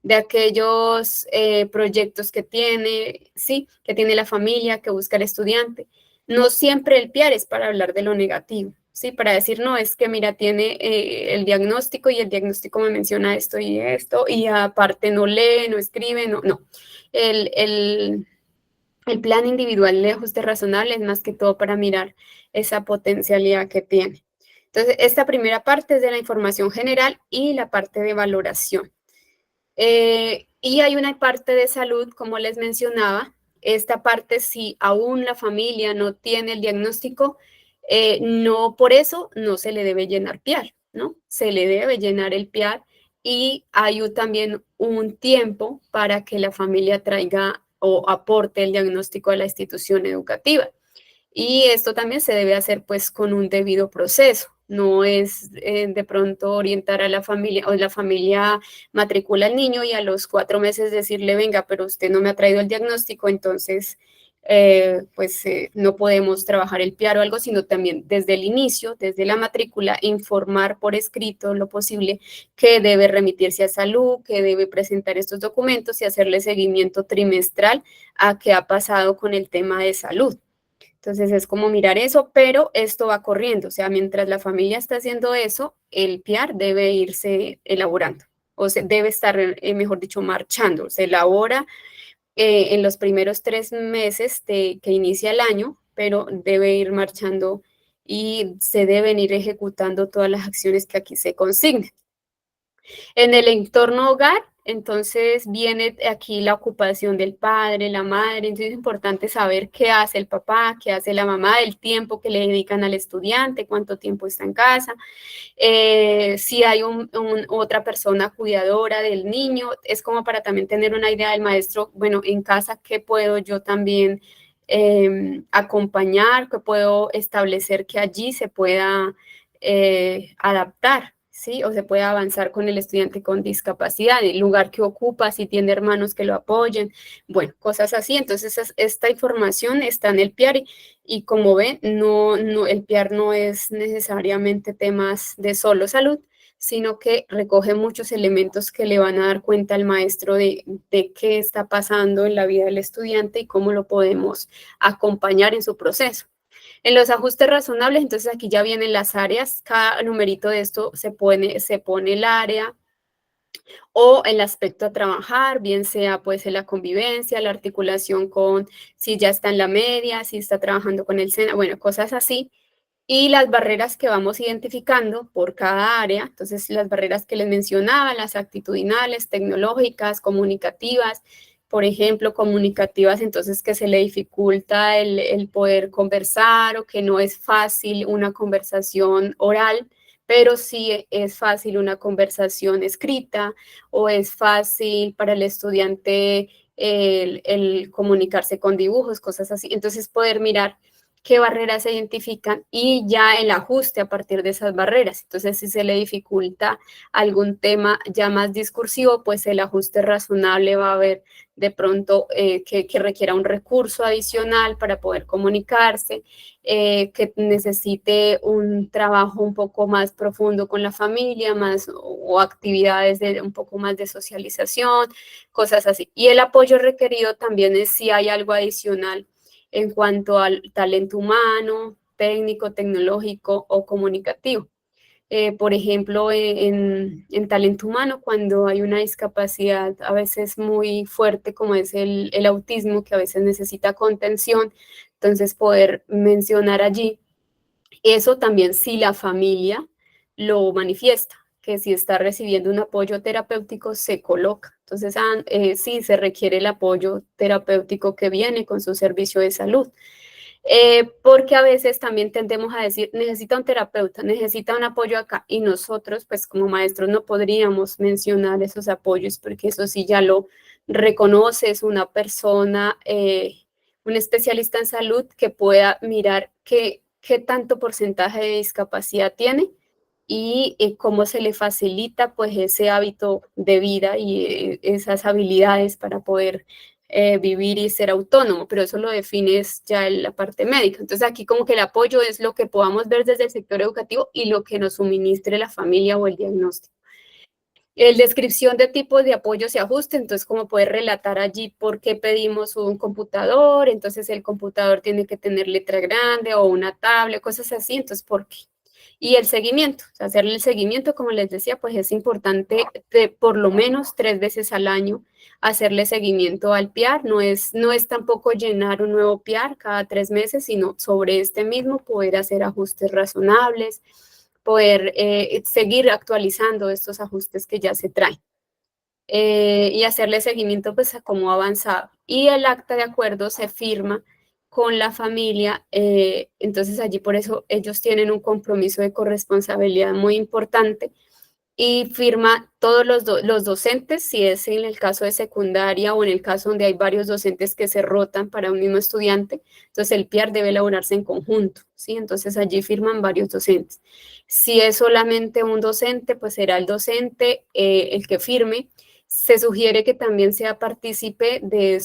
S3: de aquellos proyectos que tiene, sí, que tiene la familia, que busca el estudiante. No siempre el PIAR es para hablar de lo negativo, sí, para decir, no, es que mira, tiene el diagnóstico y el diagnóstico me menciona esto y aparte no lee, no escribe, no. El plan individual de ajuste razonable es más que todo para mirar esa potencialidad que tiene. Entonces, esta primera parte es de la información general y la parte de valoración. Y hay una parte de salud, como les mencionaba. Esta parte, si aún la familia no tiene el diagnóstico, no por eso no se le debe llenar PIAR, ¿no? Se le debe llenar el PIAR y hay también un tiempo para que la familia traiga o aporte el diagnóstico a la institución educativa. Y esto también se debe hacer pues con un debido proceso. No es de pronto orientar a la familia o la familia matricula al niño y a los 4 meses decirle, venga, pero usted no me ha traído el diagnóstico, entonces no podemos trabajar el PIAR o algo, sino también desde el inicio, desde la matrícula, informar por escrito lo posible que debe remitirse a salud, que debe presentar estos documentos y hacerle seguimiento trimestral a qué ha pasado con el tema de salud. Entonces es como mirar eso, pero esto va corriendo, o sea, mientras la familia está haciendo eso, el PIAR debe irse elaborando, o sea, debe estar, mejor dicho, marchando. Se elabora en los primeros 3 meses que inicia el año, pero debe ir marchando y se deben ir ejecutando todas las acciones que aquí se consignen. En el entorno hogar, entonces viene aquí la ocupación del padre, la madre, entonces es importante saber qué hace el papá, qué hace la mamá, el tiempo que le dedican al estudiante, cuánto tiempo está en casa, si hay otra persona cuidadora del niño, es como para también tener una idea del maestro, bueno, en casa, ¿qué puedo yo también acompañar, qué puedo establecer que allí se pueda adaptar? ¿sí? O se puede avanzar con el estudiante con discapacidad, el lugar que ocupa, si tiene hermanos que lo apoyen, bueno, cosas así. Entonces, esta información está en el PIAR y como ven, el PIAR no es necesariamente temas de solo salud, sino que recoge muchos elementos que le van a dar cuenta al maestro de qué está pasando en la vida del estudiante y cómo lo podemos acompañar en su proceso. En los ajustes razonables, entonces aquí ya vienen las áreas, cada numerito de esto se pone el área o el aspecto a trabajar, bien sea pues en la convivencia, la articulación con si ya está en la media, si está trabajando con el SENA, bueno, cosas así. Y las barreras que vamos identificando por cada área, entonces las barreras que les mencionaba, las actitudinales, tecnológicas, comunicativas, por ejemplo, comunicativas, entonces que se le dificulta el poder conversar o que no es fácil una conversación oral, pero sí es fácil una conversación escrita o es fácil para el estudiante el comunicarse con dibujos, cosas así. Entonces poder mirar qué barreras se identifican y ya el ajuste a partir de esas barreras. Entonces, si se le dificulta algún tema ya más discursivo, pues el ajuste razonable va a haber de pronto que requiera un recurso adicional para poder comunicarse, que necesite un trabajo un poco más profundo con la familia, más o actividades de un poco más de socialización, cosas así. Y el apoyo requerido también es si hay algo adicional en cuanto al talento humano, técnico, tecnológico o comunicativo. Por ejemplo, en talento humano, cuando hay una discapacidad a veces muy fuerte como es el autismo, que a veces necesita contención, entonces poder mencionar allí eso también si la familia lo manifiesta, que si está recibiendo un apoyo terapéutico se coloca. Entonces, sí se requiere el apoyo terapéutico que viene con su servicio de salud. Porque a veces también tendemos a decir, necesita un terapeuta, necesita un apoyo acá, y nosotros, pues como maestros, no podríamos mencionar esos apoyos, porque eso sí ya lo reconoce, es una persona, un especialista en salud que pueda mirar qué tanto porcentaje de discapacidad tiene y cómo se le facilita pues ese hábito de vida y esas habilidades para poder vivir y ser autónomo, pero eso lo define ya en la parte médica. Entonces aquí como que el apoyo es lo que podamos ver desde el sector educativo y lo que nos suministre la familia o el diagnóstico. El descripción de tipos de apoyos y ajustes, entonces como poder relatar allí por qué pedimos un computador, entonces el computador tiene que tener letra grande o una tablet, cosas así, entonces ¿por qué? Y el seguimiento, o sea, hacerle el seguimiento, como les decía, pues es importante por lo menos 3 veces al año hacerle seguimiento al PIAR, no es tampoco llenar un nuevo PIAR cada 3 meses, sino sobre este mismo poder hacer ajustes razonables, poder seguir actualizando estos ajustes que ya se traen. Y hacerle seguimiento pues a cómo ha avanzado. Y el acta de acuerdo se firma con la familia, entonces allí por eso ellos tienen un compromiso de corresponsabilidad muy importante y firma todos los docentes, si es en el caso de secundaria o en el caso donde hay varios docentes que se rotan para un mismo estudiante, entonces el PIAR debe elaborarse en conjunto, ¿sí? Entonces allí firman varios docentes. Si es solamente un docente, pues será el docente el que firme. Se sugiere que también sea partícipe de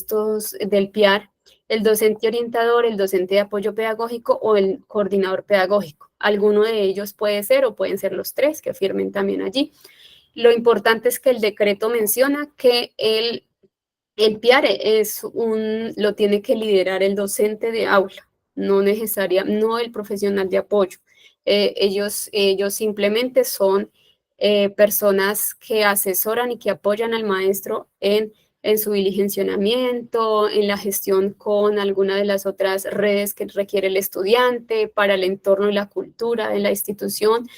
S3: del PIAR el docente orientador, el docente de apoyo pedagógico o el coordinador pedagógico. Alguno de ellos puede ser o pueden ser los 3 que firmen también allí. Lo importante es que el decreto menciona que el PIAR lo tiene que liderar el docente de aula, no el profesional de apoyo. Ellos simplemente son personas que asesoran y que apoyan al maestro en su diligenciamiento, en la gestión con alguna de las otras redes que requiere el estudiante, para el entorno y la cultura de la institución,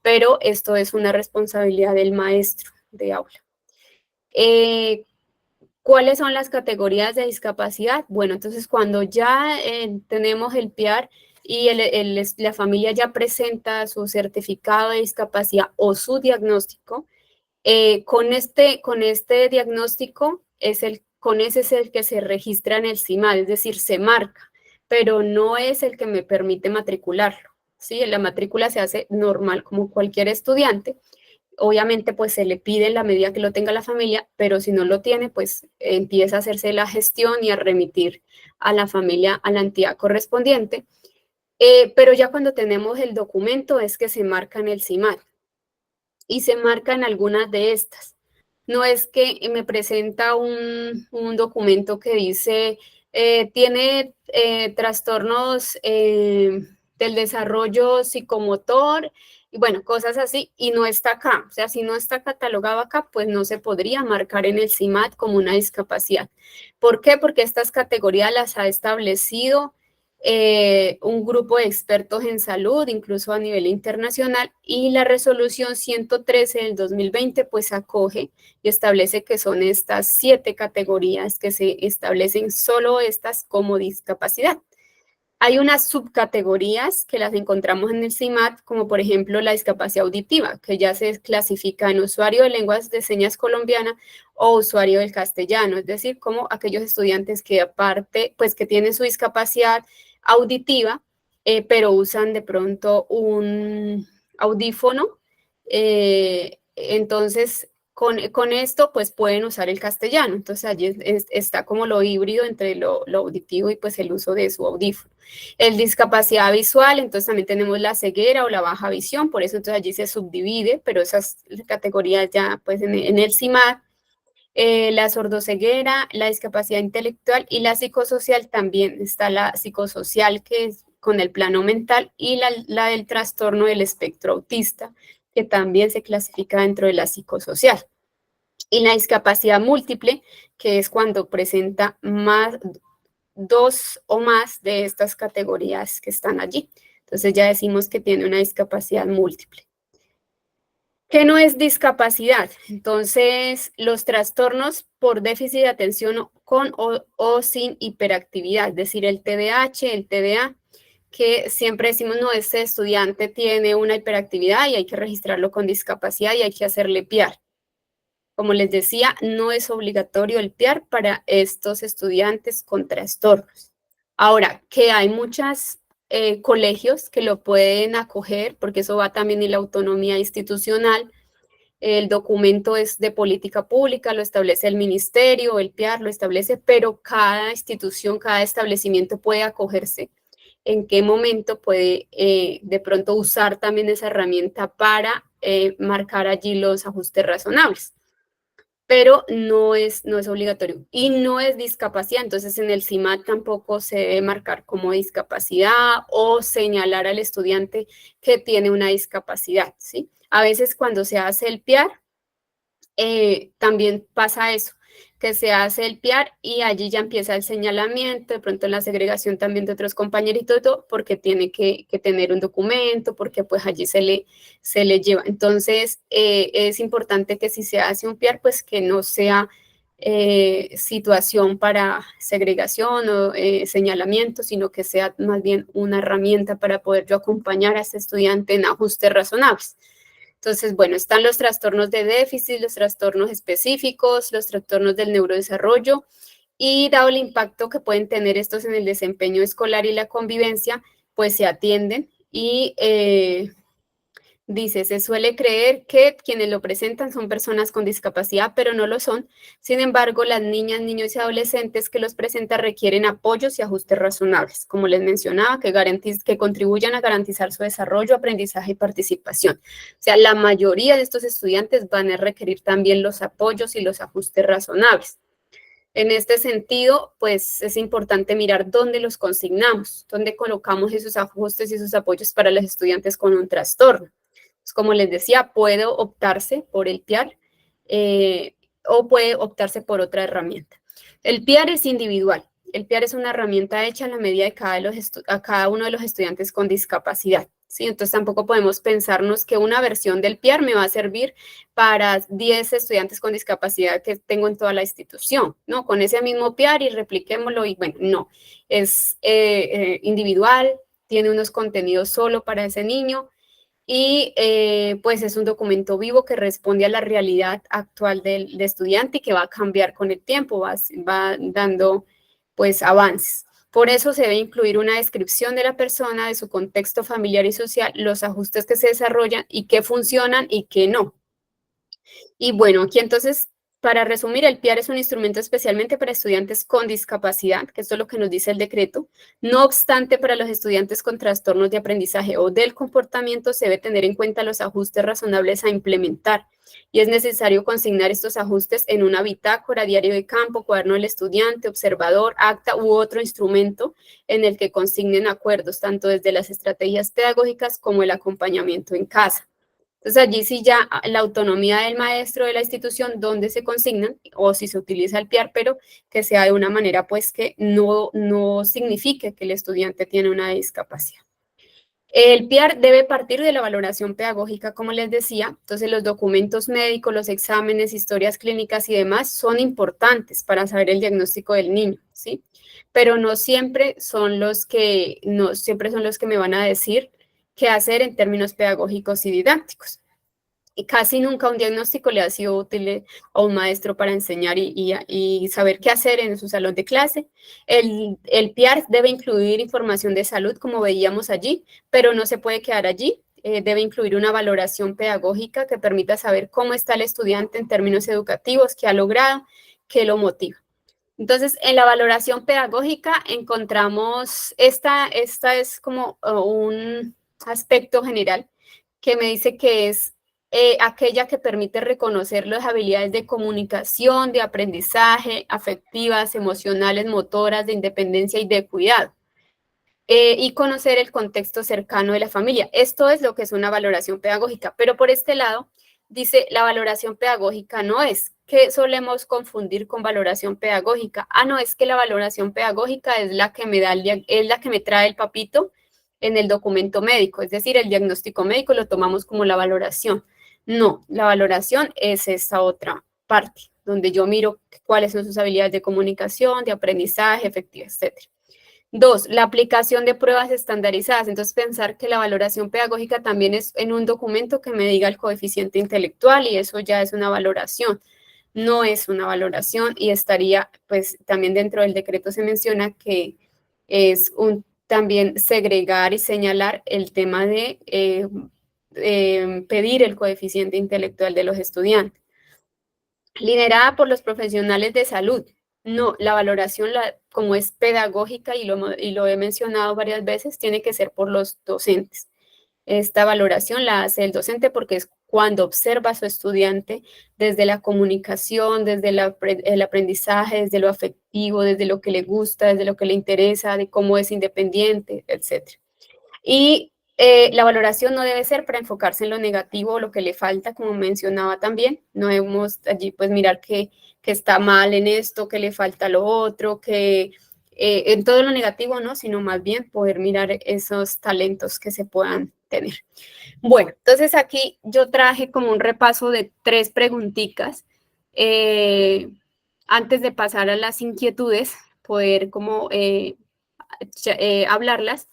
S3: pero esto es una responsabilidad del maestro de aula. ¿Cuáles son las categorías de discapacidad? Bueno, entonces cuando ya tenemos el PIAR y la familia ya presenta su certificado de discapacidad o su diagnóstico, con este diagnóstico con ese es el que se registra en el CIMAD, es decir, se marca, pero no es el que me permite matricularlo, ¿sí? La matrícula se hace normal como cualquier estudiante, Obviamente, pues se le pide en la medida que lo tenga la familia, pero si no lo tiene, pues empieza a hacerse la gestión y a remitir a la familia, a la entidad correspondiente. Pero ya cuando tenemos el documento es que se marca en el CIMAT y se marcan algunas de estas. No es que me presenta un documento que dice tiene trastornos del desarrollo psicomotor y bueno, cosas así, y no está acá. O sea, si no está catalogado acá, pues no se podría marcar en el CIMAT como una discapacidad. ¿Por qué? Porque estas categorías las ha establecido un grupo de expertos en salud, incluso a nivel internacional, y la resolución 113 del 2020 pues acoge y establece que son estas 7 categorías que se establecen solo estas como discapacidad. Hay unas subcategorías que las encontramos en el CIMAT, como por ejemplo la discapacidad auditiva, que ya se clasifica en usuario de lenguas de señas colombiana o usuario del castellano, es decir, como aquellos estudiantes que aparte, pues que tienen su discapacidad auditiva, pero usan de pronto un audífono, entonces con esto pues pueden usar el castellano, entonces allí está como lo híbrido entre lo auditivo y pues el uso de su audífono. El discapacidad visual, entonces también tenemos la ceguera o la baja visión, por eso entonces allí se subdivide, pero esas categorías ya pues en el CIMAT. La sordoceguera, la discapacidad intelectual y la psicosocial también. Está la psicosocial que es con el plano mental y la del trastorno del espectro autista, que también se clasifica dentro de la psicosocial. Y la discapacidad múltiple, que es cuando presenta más, 2 o más de estas categorías que están allí. Entonces ya decimos que tiene una discapacidad múltiple. ¿Qué no es discapacidad? Entonces, los trastornos por déficit de atención con o sin hiperactividad, es decir, el TDAH, el TDA, que siempre decimos, no, este estudiante tiene una hiperactividad y hay que registrarlo con discapacidad y hay que hacerle PIAR. Como les decía, no es obligatorio el PIAR para estos estudiantes con trastornos. Ahora, que hay muchos colegios que lo pueden acoger, porque eso va también en la autonomía institucional. El documento es de política pública, lo establece el ministerio, el PIAR lo establece, pero cada institución, cada establecimiento puede acogerse. En qué momento puede de pronto usar también esa herramienta para marcar allí los ajustes razonables. Pero no es obligatorio y no es discapacidad, entonces en el CIMAT tampoco se debe marcar como discapacidad o señalar al estudiante que tiene una discapacidad, ¿sí? A veces cuando se hace el PIAR, también pasa eso, que se hace el PIAR y allí ya empieza el señalamiento, de pronto la segregación también de otros compañeritos, todo, porque tiene que tener un documento, porque pues allí se le lleva. Entonces, es importante que si se hace un PIAR, pues que no sea situación para segregación o señalamiento, sino que sea más bien una herramienta para poder yo acompañar a este estudiante en ajustes razonables. Entonces, bueno, están los trastornos de déficit, los trastornos específicos, los trastornos del neurodesarrollo y dado el impacto que pueden tener estos en el desempeño escolar y la convivencia, pues se atienden y dice, se suele creer que quienes lo presentan son personas con discapacidad, pero no lo son. Sin embargo, las niñas, niños y adolescentes que los presentan requieren apoyos y ajustes razonables, como les mencionaba, que contribuyan a garantizar su desarrollo, aprendizaje y participación. O sea, la mayoría de estos estudiantes van a requerir también los apoyos y los ajustes razonables. En este sentido, pues es importante mirar dónde los consignamos, dónde colocamos esos ajustes y esos apoyos para los estudiantes con un trastorno. Pues como les decía, puede optarse por el PIAR o puede optarse por otra herramienta. El PIAR es individual. El PIAR es una herramienta hecha a la medida de cada uno de los estudiantes con discapacidad, ¿sí? Entonces tampoco podemos pensarnos que una versión del PIAR me va a servir para 10 estudiantes con discapacidad que tengo en toda la institución, ¿no? Con ese mismo PIAR y repliquémoslo y bueno, no. Es individual, tiene unos contenidos solo para ese niño, y pues es un documento vivo que responde a la realidad actual del estudiante y que va a cambiar con el tiempo, va dando pues avances. Por eso se debe incluir una descripción de la persona, de su contexto familiar y social, los ajustes que se desarrollan y qué funcionan y qué no. Y bueno, aquí entonces, para resumir, el PIAR es un instrumento especialmente para estudiantes con discapacidad, que esto es lo que nos dice el decreto. No obstante, para los estudiantes con trastornos de aprendizaje o del comportamiento se debe tener en cuenta los ajustes razonables a implementar y es necesario consignar estos ajustes en una bitácora, diario de campo, cuaderno del estudiante, observador, acta u otro instrumento en el que consignen acuerdos, tanto desde las estrategias pedagógicas como el acompañamiento en casa. Entonces allí sí ya la autonomía del maestro de la institución donde se consignan o si se utiliza el PIAR, pero que sea de una manera pues que no signifique que el estudiante tiene una discapacidad. El PIAR debe partir de la valoración pedagógica, como les decía. Entonces los documentos médicos, los exámenes, historias clínicas y demás son importantes para saber el diagnóstico del niño, ¿sí? Pero no siempre son los que me van a decir qué hacer en términos pedagógicos y didácticos. Y casi nunca un diagnóstico le ha sido útil a un maestro para enseñar y saber qué hacer en su salón de clase. El PIAR debe incluir información de salud, como veíamos allí, pero no se puede quedar allí. Debe incluir una valoración pedagógica que permita saber cómo está el estudiante en términos educativos, qué ha logrado, qué lo motiva. Entonces, en la valoración pedagógica encontramos, esta es como un aspecto general que me dice que es aquella que permite reconocer las habilidades de comunicación, de aprendizaje, afectivas, emocionales, motoras, de independencia y de cuidado. Y conocer el contexto cercano de la familia. Esto es lo que es una valoración pedagógica, pero por este lado, dice, la valoración pedagógica no es, que solemos confundir con valoración pedagógica. No, es que la valoración pedagógica es la que es la que me trae el papito en el documento médico, es decir, el diagnóstico médico lo tomamos como la valoración. No, la valoración es esta otra parte, donde yo miro cuáles son sus habilidades de comunicación, de aprendizaje, efectivo, etc. 2, la aplicación de pruebas estandarizadas. Entonces, pensar que la valoración pedagógica también es en un documento que me diga el coeficiente intelectual y eso ya es una valoración. No es una valoración y estaría, pues, también dentro del decreto se menciona que es también segregar y señalar el tema de pedir el coeficiente intelectual de los estudiantes. Liderada por los profesionales de salud. No, la valoración, como es pedagógica y lo he mencionado varias veces, tiene que ser por los docentes. Esta valoración la hace el docente porque es cuando observa a su estudiante desde la comunicación, desde el aprendizaje, desde lo afectivo, desde lo que le gusta, desde lo que le interesa, de cómo es independiente, etc. Y la valoración no debe ser para enfocarse en lo negativo o lo que le falta, como mencionaba también. No debemos allí pues mirar que está mal en esto, que le falta lo otro, que en todo lo negativo, ¿no? Sino más bien poder mirar esos talentos que se puedan tener. Bueno, entonces aquí yo traje como un repaso de 3 preguntitas antes de pasar a las inquietudes, poder como hablarlas.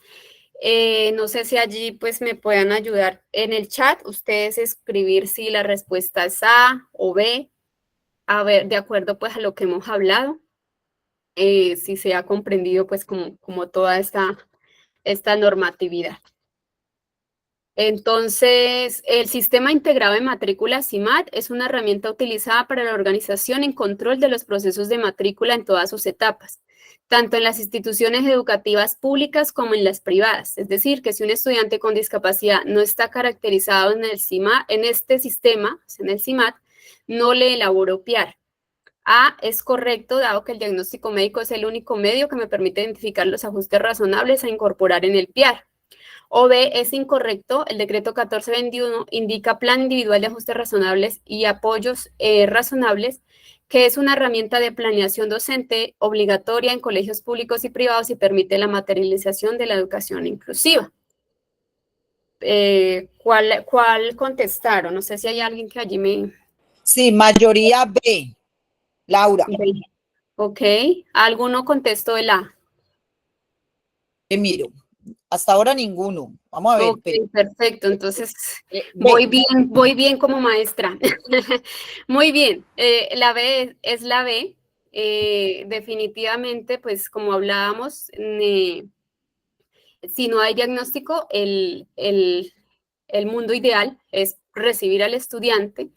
S3: No sé si allí pues me puedan ayudar en el chat, ustedes escribir si la respuesta es A o B, a ver, de acuerdo pues a lo que hemos hablado, si se ha comprendido pues como toda esta normatividad. Entonces, el Sistema Integrado de Matrícula SIMAT es una herramienta utilizada para la organización y control de los procesos de matrícula en todas sus etapas, tanto en las instituciones educativas públicas como en las privadas. Es decir, que si un estudiante con discapacidad no está caracterizado en el SIMAT, en este sistema, en el SIMAT, no le elaboro PIAR. A, es correcto, dado que el diagnóstico médico es el único medio que me permite identificar los ajustes razonables a incorporar en el PIAR. O B, es incorrecto, el decreto 1421 indica plan individual de ajustes razonables y apoyos razonables, que es una herramienta de planeación docente obligatoria en colegios públicos y privados y permite la materialización de la educación inclusiva. ¿Cuál contestaron? No sé si hay alguien que allí me...
S1: Sí, mayoría B. Laura.
S3: Ok, ¿alguno contestó el A?
S1: Miro. Hasta ahora ninguno. Vamos a ver.
S3: Ok, perfecto. Entonces,
S1: B.
S3: voy bien como maestra. Muy bien. La B es la B. Definitivamente, pues como hablábamos, si no hay diagnóstico, el mundo ideal es recibir al estudiante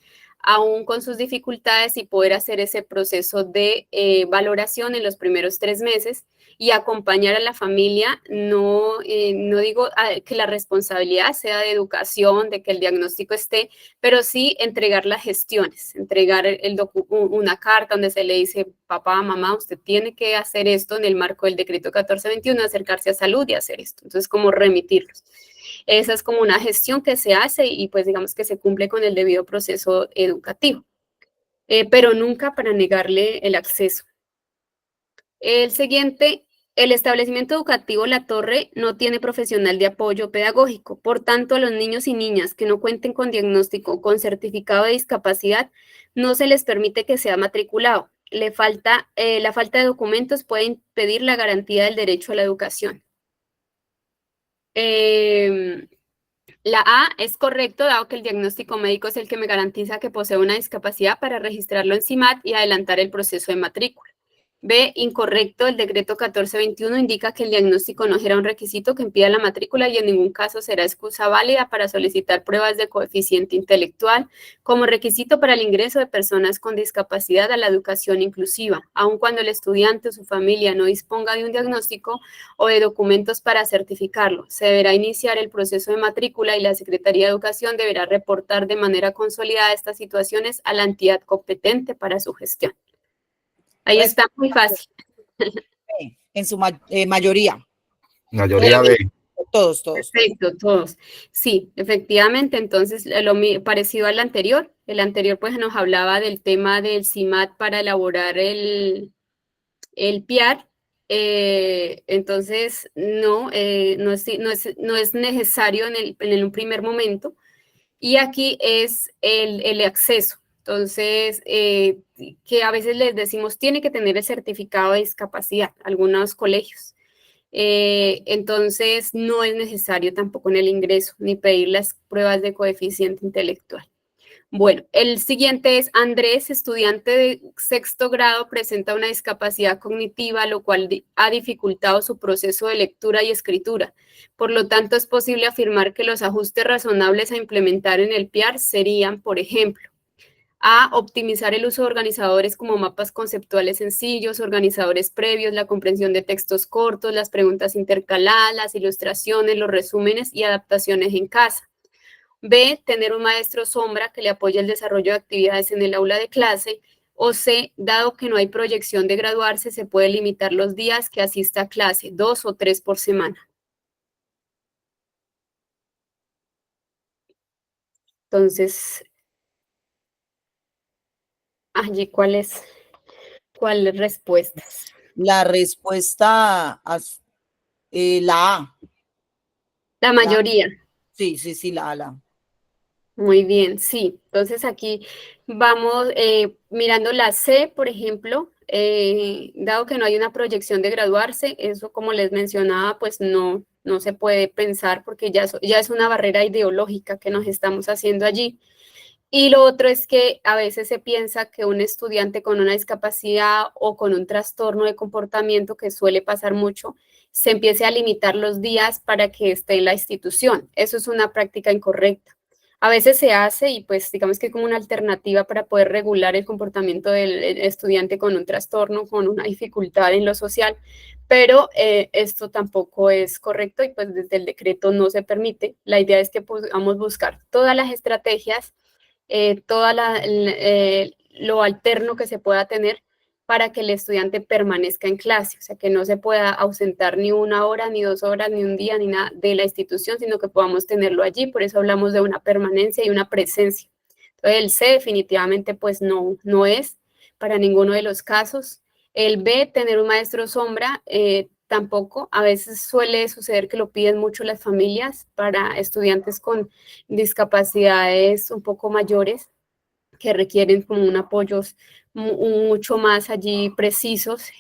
S3: aún con sus dificultades, y poder hacer ese proceso de valoración en los primeros 3 meses y acompañar a la familia. No, no digo que la responsabilidad sea de educación, de que el diagnóstico esté, pero sí entregar las gestiones, entregar una carta donde se le dice, papá, mamá, usted tiene que hacer esto en el marco del decreto 1421, acercarse a salud y hacer esto. Entonces, como remitirlos. Esa es como una gestión que se hace y pues digamos que se cumple con el debido proceso educativo, pero nunca para negarle el acceso. El siguiente, el establecimiento educativo La Torre no tiene profesional de apoyo pedagógico. Por tanto, a los niños y niñas que no cuenten con diagnóstico o con certificado de discapacidad, no se les permite que sea matriculado. La falta de documentos puede impedir la garantía del derecho a la educación. La A es correcto, dado que el diagnóstico médico es el que me garantiza que posee una discapacidad para registrarlo en CIMAT y adelantar el proceso de matrícula. B, incorrecto, el decreto 1421 indica que el diagnóstico no será un requisito que impida la matrícula y en ningún caso será excusa válida para solicitar pruebas de coeficiente intelectual como requisito para el ingreso de personas con discapacidad a la educación inclusiva, aun cuando el estudiante o su familia no disponga de un diagnóstico o de documentos para certificarlo. Se deberá iniciar el proceso de matrícula y la Secretaría de Educación deberá reportar de manera consolidada estas situaciones a la entidad competente para su gestión. Ahí está, muy fácil.
S1: En su mayoría.
S4: Mayoría B.
S1: Todos.
S3: Perfecto, todos. Sí, efectivamente, entonces parecido al anterior. El anterior pues nos hablaba del tema del CIMAT para elaborar el PIAR. Entonces, no es necesario en un primer momento. Y aquí es el acceso. Entonces, que a veces les decimos, tiene que tener el certificado de discapacidad, algunos colegios. Entonces, no es necesario tampoco en el ingreso, ni pedir las pruebas de coeficiente intelectual. Bueno, el siguiente es Andrés, estudiante de 6º grado, presenta una discapacidad cognitiva, lo cual ha dificultado su proceso de lectura y escritura. Por lo tanto, es posible afirmar que los ajustes razonables a implementar en el PIAR serían, por ejemplo, A, optimizar el uso de organizadores como mapas conceptuales sencillos, organizadores previos, la comprensión de textos cortos, las preguntas intercaladas, las ilustraciones, los resúmenes y adaptaciones en casa. B, tener un maestro sombra que le apoye el desarrollo de actividades en el aula de clase. O C, dado que no hay proyección de graduarse, se puede limitar los días que asista a clase, 2 o 3 por semana. Entonces, allí, ¿cuáles respuestas?
S1: La respuesta, la A.
S3: La mayoría.
S1: Sí, la A.
S3: Muy bien, sí. Entonces aquí vamos mirando la C, por ejemplo, dado que no hay una proyección de graduarse, eso como les mencionaba, pues no se puede pensar porque ya es una barrera ideológica que nos estamos haciendo allí. Y lo otro es que a veces se piensa que un estudiante con una discapacidad o con un trastorno de comportamiento, que suele pasar mucho, se empiece a limitar los días para que esté en la institución. Eso es una práctica incorrecta. A veces se hace y pues digamos que como una alternativa para poder regular el comportamiento del estudiante con un trastorno, con una dificultad en lo social, pero esto tampoco es correcto y pues desde el decreto no se permite. La idea es que podamos buscar todas las estrategias, lo alterno que se pueda tener para que el estudiante permanezca en clase, o sea, que no se pueda ausentar ni 1 hora, ni 2 horas, ni un día, ni nada de la institución, sino que podamos tenerlo allí. Por eso hablamos de una permanencia y una presencia. Entonces, el C definitivamente pues no es para ninguno de los casos. El B, tener un maestro sombra, tampoco. A veces suele suceder que lo piden mucho las familias para estudiantes con discapacidades un poco mayores que requieren como un apoyos mucho más allí precisos,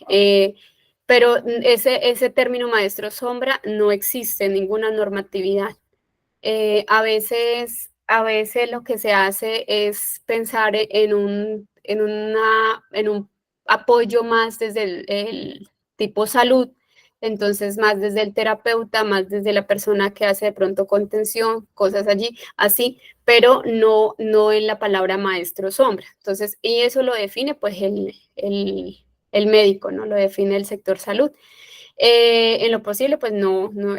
S3: pero ese término maestro sombra no existe en ninguna normatividad. A veces lo que se hace es pensar en un apoyo más desde el tipo salud, entonces más desde el terapeuta, más desde la persona que hace de pronto contención, cosas allí, así, pero no en la palabra maestro sombra. Entonces, y eso lo define pues el médico, ¿no? Lo define el sector salud. En lo posible, pues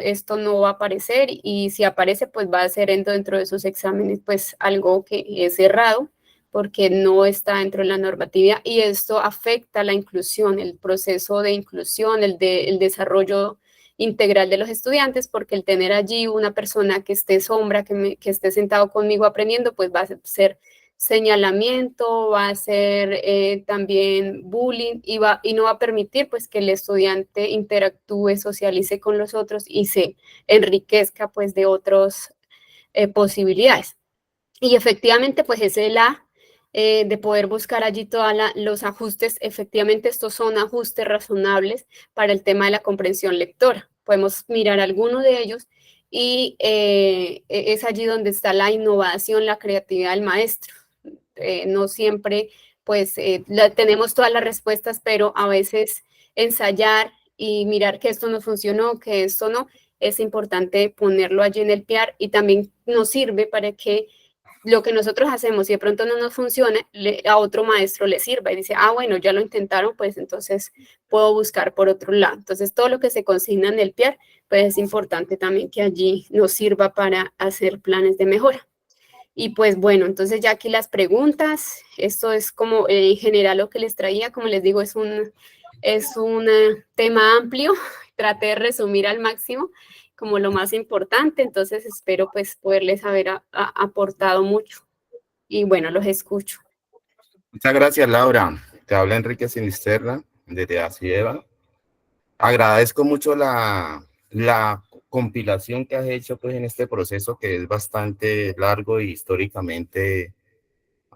S3: esto no va a aparecer, y si aparece, pues va a ser dentro de sus exámenes, pues algo que es errado, porque no está dentro de la normatividad, y esto afecta la inclusión, el proceso de inclusión, el desarrollo integral de los estudiantes, porque el tener allí una persona que esté sombra, que esté sentado conmigo aprendiendo, pues va a ser señalamiento, va a ser también bullying, y no va a permitir pues que el estudiante interactúe, socialice con los otros y se enriquezca pues de otras posibilidades. Y efectivamente pues es de poder buscar allí todos los ajustes. Efectivamente estos son ajustes razonables para el tema de la comprensión lectora. Podemos mirar alguno de ellos, y es allí donde está la innovación, la creatividad del maestro. No siempre pues tenemos todas las respuestas, pero a veces ensayar y mirar que esto no funcionó, que esto no, es importante ponerlo allí en el PR, y también nos sirve para que lo que nosotros hacemos, si de pronto no nos funciona, a otro maestro le sirva y dice, bueno, ya lo intentaron, pues entonces puedo buscar por otro lado. Entonces, todo lo que se consigna en el PR, pues es importante también que allí nos sirva para hacer planes de mejora. Y pues bueno, entonces ya aquí las preguntas, esto es como en general lo que les traía, como les digo, es un tema amplio, traté de resumir al máximo como lo más importante, entonces espero pues poderles haber aportado mucho, y bueno, los escucho.
S4: Muchas gracias, Laura. Te habla Enrique Sinisterra desde ACIEVA. Agradezco mucho la compilación que has hecho pues en este proceso, que es bastante largo y históricamente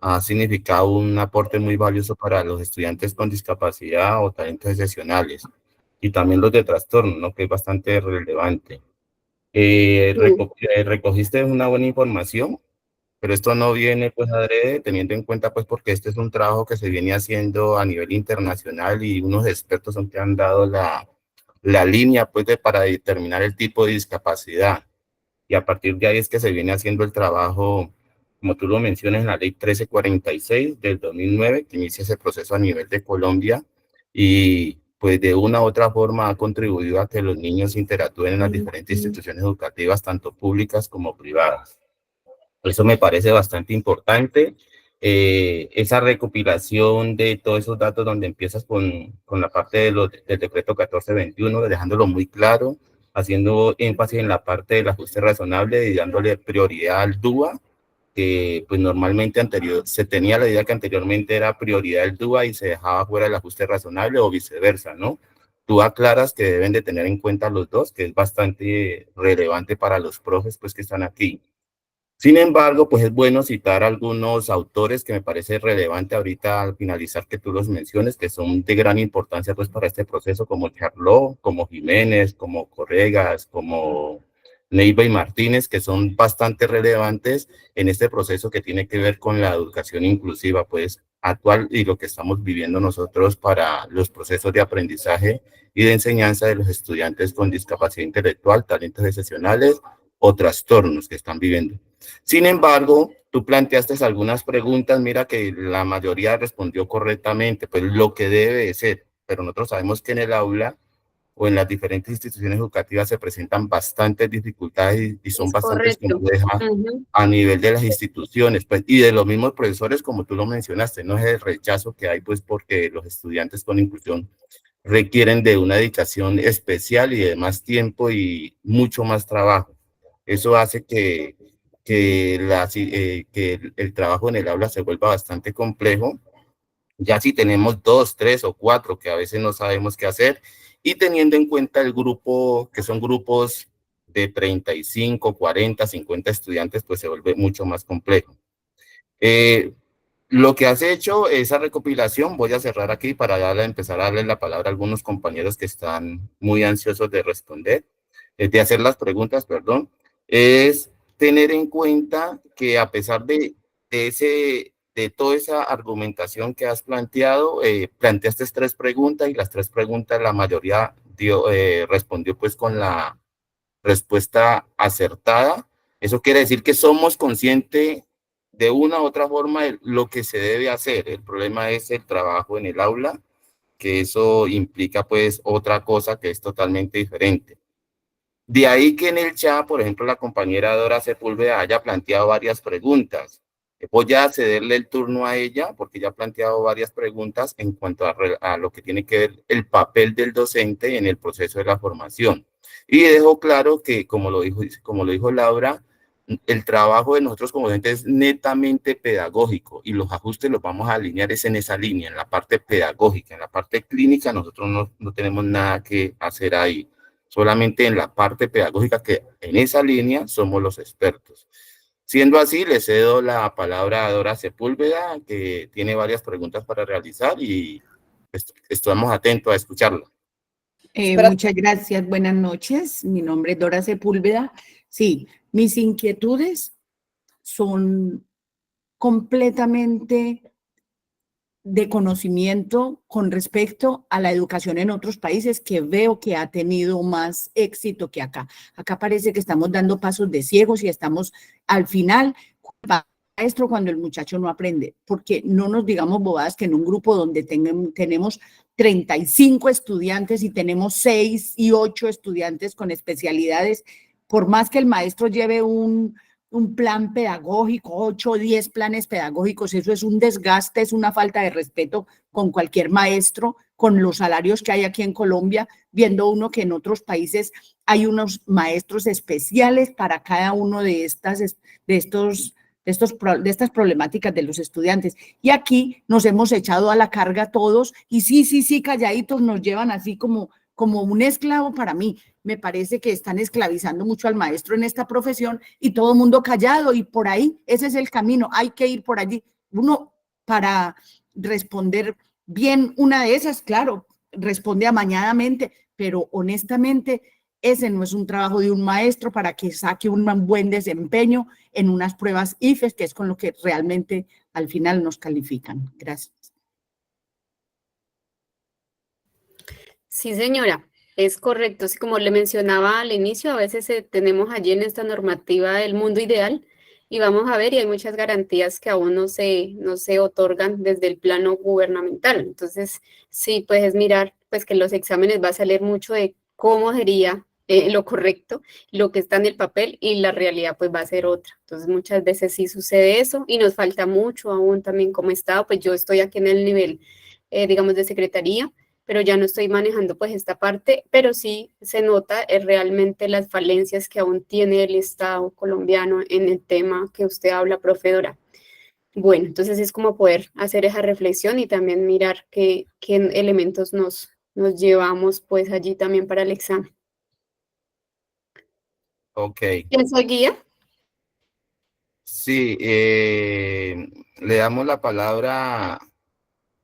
S4: ha significado un aporte muy valioso para los estudiantes con discapacidad o talentos excepcionales, y también los de trastorno, ¿no? Que es bastante relevante. Recogiste una buena información, pero esto no viene pues adrede, teniendo en cuenta pues porque este es un trabajo que se viene haciendo a nivel internacional, y unos expertos son que han dado la línea pues para determinar el tipo de discapacidad, y a partir de ahí es que se viene haciendo el trabajo, como tú lo mencionas, en la ley 1346 del 2009, que inicia ese proceso a nivel de Colombia, y pues de una u otra forma ha contribuido a que los niños interactúen en las diferentes instituciones educativas, tanto públicas como privadas. Eso me parece bastante importante. Esa recopilación de todos esos datos, donde empiezas con la parte del decreto 1421, dejándolo muy claro, haciendo énfasis en la parte del ajuste razonable y dándole prioridad al DUA, que pues normalmente se tenía la idea que anteriormente era prioridad el DUA y se dejaba fuera el ajuste razonable, o viceversa, ¿no? Tú aclaras que deben de tener en cuenta los dos, que es bastante relevante para los profes pues que están aquí. Sin embargo, pues es bueno citar algunos autores que me parece relevante ahorita al finalizar, que tú los menciones, que son de gran importancia pues para este proceso, como Charlot, como Jiménez, como Corregas, como Neiva y Martínez, que son bastante relevantes en este proceso que tiene que ver con la educación inclusiva pues actual, y lo que estamos viviendo nosotros para los procesos de aprendizaje y de enseñanza de los estudiantes con discapacidad intelectual, talentos excepcionales o trastornos que están viviendo. Sin embargo, tú planteaste algunas preguntas, mira que la mayoría respondió correctamente, pues lo que debe de ser, pero nosotros sabemos que en el aula o en las diferentes instituciones educativas se presentan bastantes dificultades, y son bastantes complejas a nivel de las instituciones, pues, y de los mismos profesores, como tú lo mencionaste, no es el rechazo que hay, pues, porque los estudiantes con inclusión requieren de una dedicación especial y de más tiempo y mucho más trabajo. Eso hace que el trabajo en el aula se vuelva bastante complejo, ya si tenemos 2, 3 o 4 que a veces no sabemos qué hacer, y teniendo en cuenta el grupo, que son grupos de 35, 40, 50 estudiantes, pues se vuelve mucho más complejo. Lo que has hecho, esa recopilación, voy a cerrar aquí para empezar a darle la palabra a algunos compañeros que están muy ansiosos de responder, de hacer las preguntas, perdón, es tener en cuenta que a pesar de toda esa argumentación que has planteado, planteaste 3 preguntas, y las 3 preguntas, la mayoría respondió pues con la respuesta acertada. Eso quiere decir que somos conscientes de una u otra forma de lo que se debe hacer. El problema es el trabajo en el aula, que eso implica pues otra cosa que es totalmente diferente. De ahí que en el chat, por ejemplo, la compañera Dora Sepúlveda haya planteado varias preguntas. Voy a cederle el turno a ella porque ella ha planteado varias preguntas en cuanto a lo que tiene que ver el papel del docente en el proceso de la formación. Y dejó claro que, como lo dijo Laura, el trabajo de nosotros como docentes es netamente pedagógico y los ajustes los vamos a alinear es en esa línea, en la parte pedagógica. En la parte clínica nosotros no tenemos nada que hacer ahí. Solamente en la parte pedagógica, que en esa línea somos los expertos. Siendo así, le cedo la palabra a Dora Sepúlveda, que tiene varias preguntas para realizar y estamos atentos a escucharla.
S5: Muchas gracias, buenas noches. Mi nombre es Dora Sepúlveda. Sí, mis inquietudes son completamente de conocimiento con respecto a la educación en otros países que veo que ha tenido más éxito que acá. Acá parece que estamos dando pasos de ciegos y estamos al final maestro cuando el muchacho no aprende, porque no nos digamos bobadas que en un grupo donde tenemos 35 estudiantes y tenemos 6 y 8 estudiantes con especialidades, por más que el maestro lleve un plan pedagógico, 8 o 10 planes pedagógicos, eso es un desgaste, es una falta de respeto con cualquier maestro, con los salarios que hay aquí en Colombia, viendo uno que en otros países hay unos maestros especiales para cada uno de estas problemáticas de los estudiantes. Y aquí nos hemos echado a la carga todos y sí, calladitos nos llevan así como un esclavo. Para mí me parece que están esclavizando mucho al maestro en esta profesión y todo el mundo callado y por ahí, ese es el camino, hay que ir por allí. Uno para responder bien una de esas, claro, responde amañadamente, pero honestamente ese no es un trabajo de un maestro para que saque un buen desempeño en unas pruebas IFES, que es con lo que realmente al final nos califican. Gracias.
S3: Sí, señora, es correcto. Así como le mencionaba al inicio, a veces tenemos allí en esta normativa el mundo ideal y vamos a ver, y hay muchas garantías que aún no se otorgan desde el plano gubernamental. Entonces, sí, pues es mirar pues que los exámenes va a salir mucho de cómo sería lo correcto, lo que está en el papel y la realidad pues va a ser otra. Entonces, muchas veces sí sucede eso y nos falta mucho aún también como Estado. Pues yo estoy aquí en el nivel, digamos, de secretaría, pero ya no estoy manejando pues esta parte, pero sí se nota realmente las falencias que aún tiene el Estado colombiano en el tema que usted habla, profe Dora. Bueno, entonces es como poder hacer esa reflexión y también mirar qué elementos nos llevamos pues allí también para el examen.
S4: Ok.
S3: ¿Quién soy guía?
S4: Sí, le damos la palabra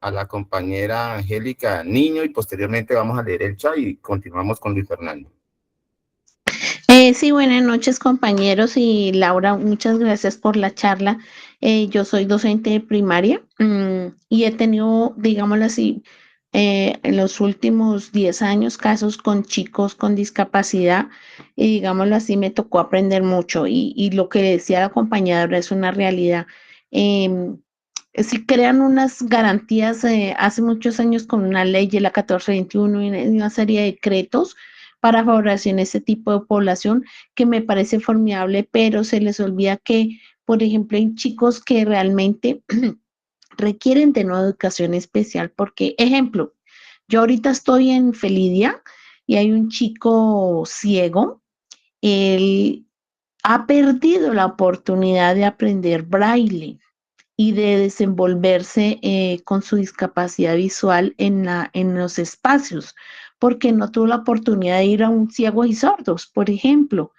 S4: a la compañera Angélica Niño y posteriormente vamos a leer el chat y continuamos con Luis Fernando.
S6: Sí, buenas noches compañeros y Laura, muchas gracias por la charla. Yo soy docente de primaria y he tenido, digámoslo así, en los últimos 10 años casos con chicos con discapacidad y digámoslo así, me tocó aprender mucho y lo que decía la compañera es una realidad. Se crean unas garantías hace muchos años con una ley, la 1421 y una serie de decretos para favorecer ese tipo de población que me parece formidable, pero se les olvida que, por ejemplo, hay chicos que realmente requieren de una educación especial, porque, ejemplo, yo ahorita estoy en Felidia y hay un chico ciego, él ha perdido la oportunidad de aprender braille y de desenvolverse con su discapacidad visual en los espacios, porque no tuvo la oportunidad de ir a un ciegos y sordos, por ejemplo,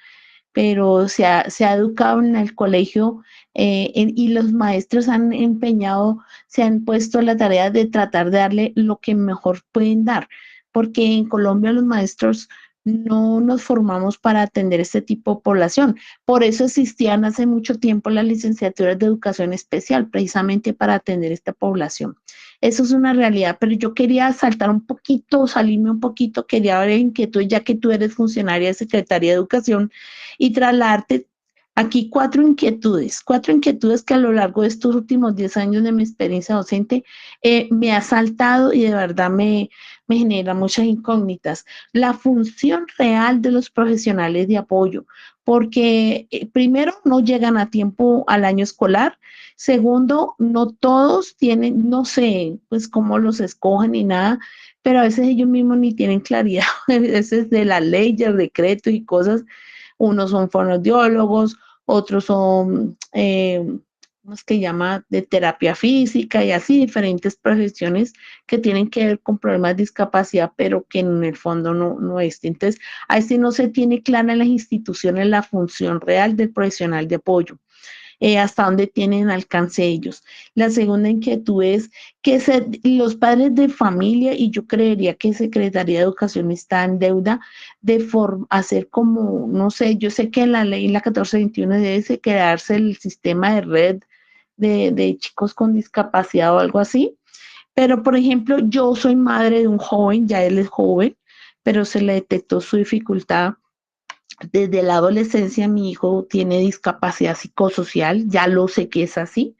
S6: pero se ha educado en el colegio y los maestros han empeñado, se han puesto la tarea de tratar de darle lo que mejor pueden dar, porque en Colombia los maestros no nos formamos para atender este tipo de población. Por eso existían hace mucho tiempo las licenciaturas de educación especial, precisamente para atender esta población. eso es una realidad, pero yo quería saltar un poquito, salirme un poquito, quería ver inquietud, ya que tú eres funcionaria de Secretaría de Educación, y trasladarte aquí cuatro inquietudes que a lo largo de estos últimos 10 años de mi experiencia docente me ha saltado y de verdad me genera muchas incógnitas. La función real de los profesionales de apoyo, porque primero no llegan a tiempo al año escolar, segundo, no todos tienen, no sé, pues cómo los escogen ni nada, pero a veces ellos mismos ni tienen claridad, a veces de la ley, del decreto y cosas. Unos son fonoaudiólogos, otros son, ¿cómo es que llama? De terapia física y así, diferentes profesiones que tienen que ver con problemas de discapacidad, pero que en el fondo no es. Entonces, ahí sí no se tiene clara en las instituciones la función real del profesional de apoyo. Hasta dónde tienen alcance ellos. La segunda inquietud es que los padres de familia, y yo creería que Secretaría de Educación está en deuda de hacer como, no sé, yo sé que en la ley, la 1421, debe crearse el sistema de red de chicos con discapacidad o algo así, pero por ejemplo, yo soy madre de un joven, ya él es joven, pero se le detectó su dificultad desde la adolescencia. Mi hijo tiene discapacidad psicosocial, ya lo sé que es así,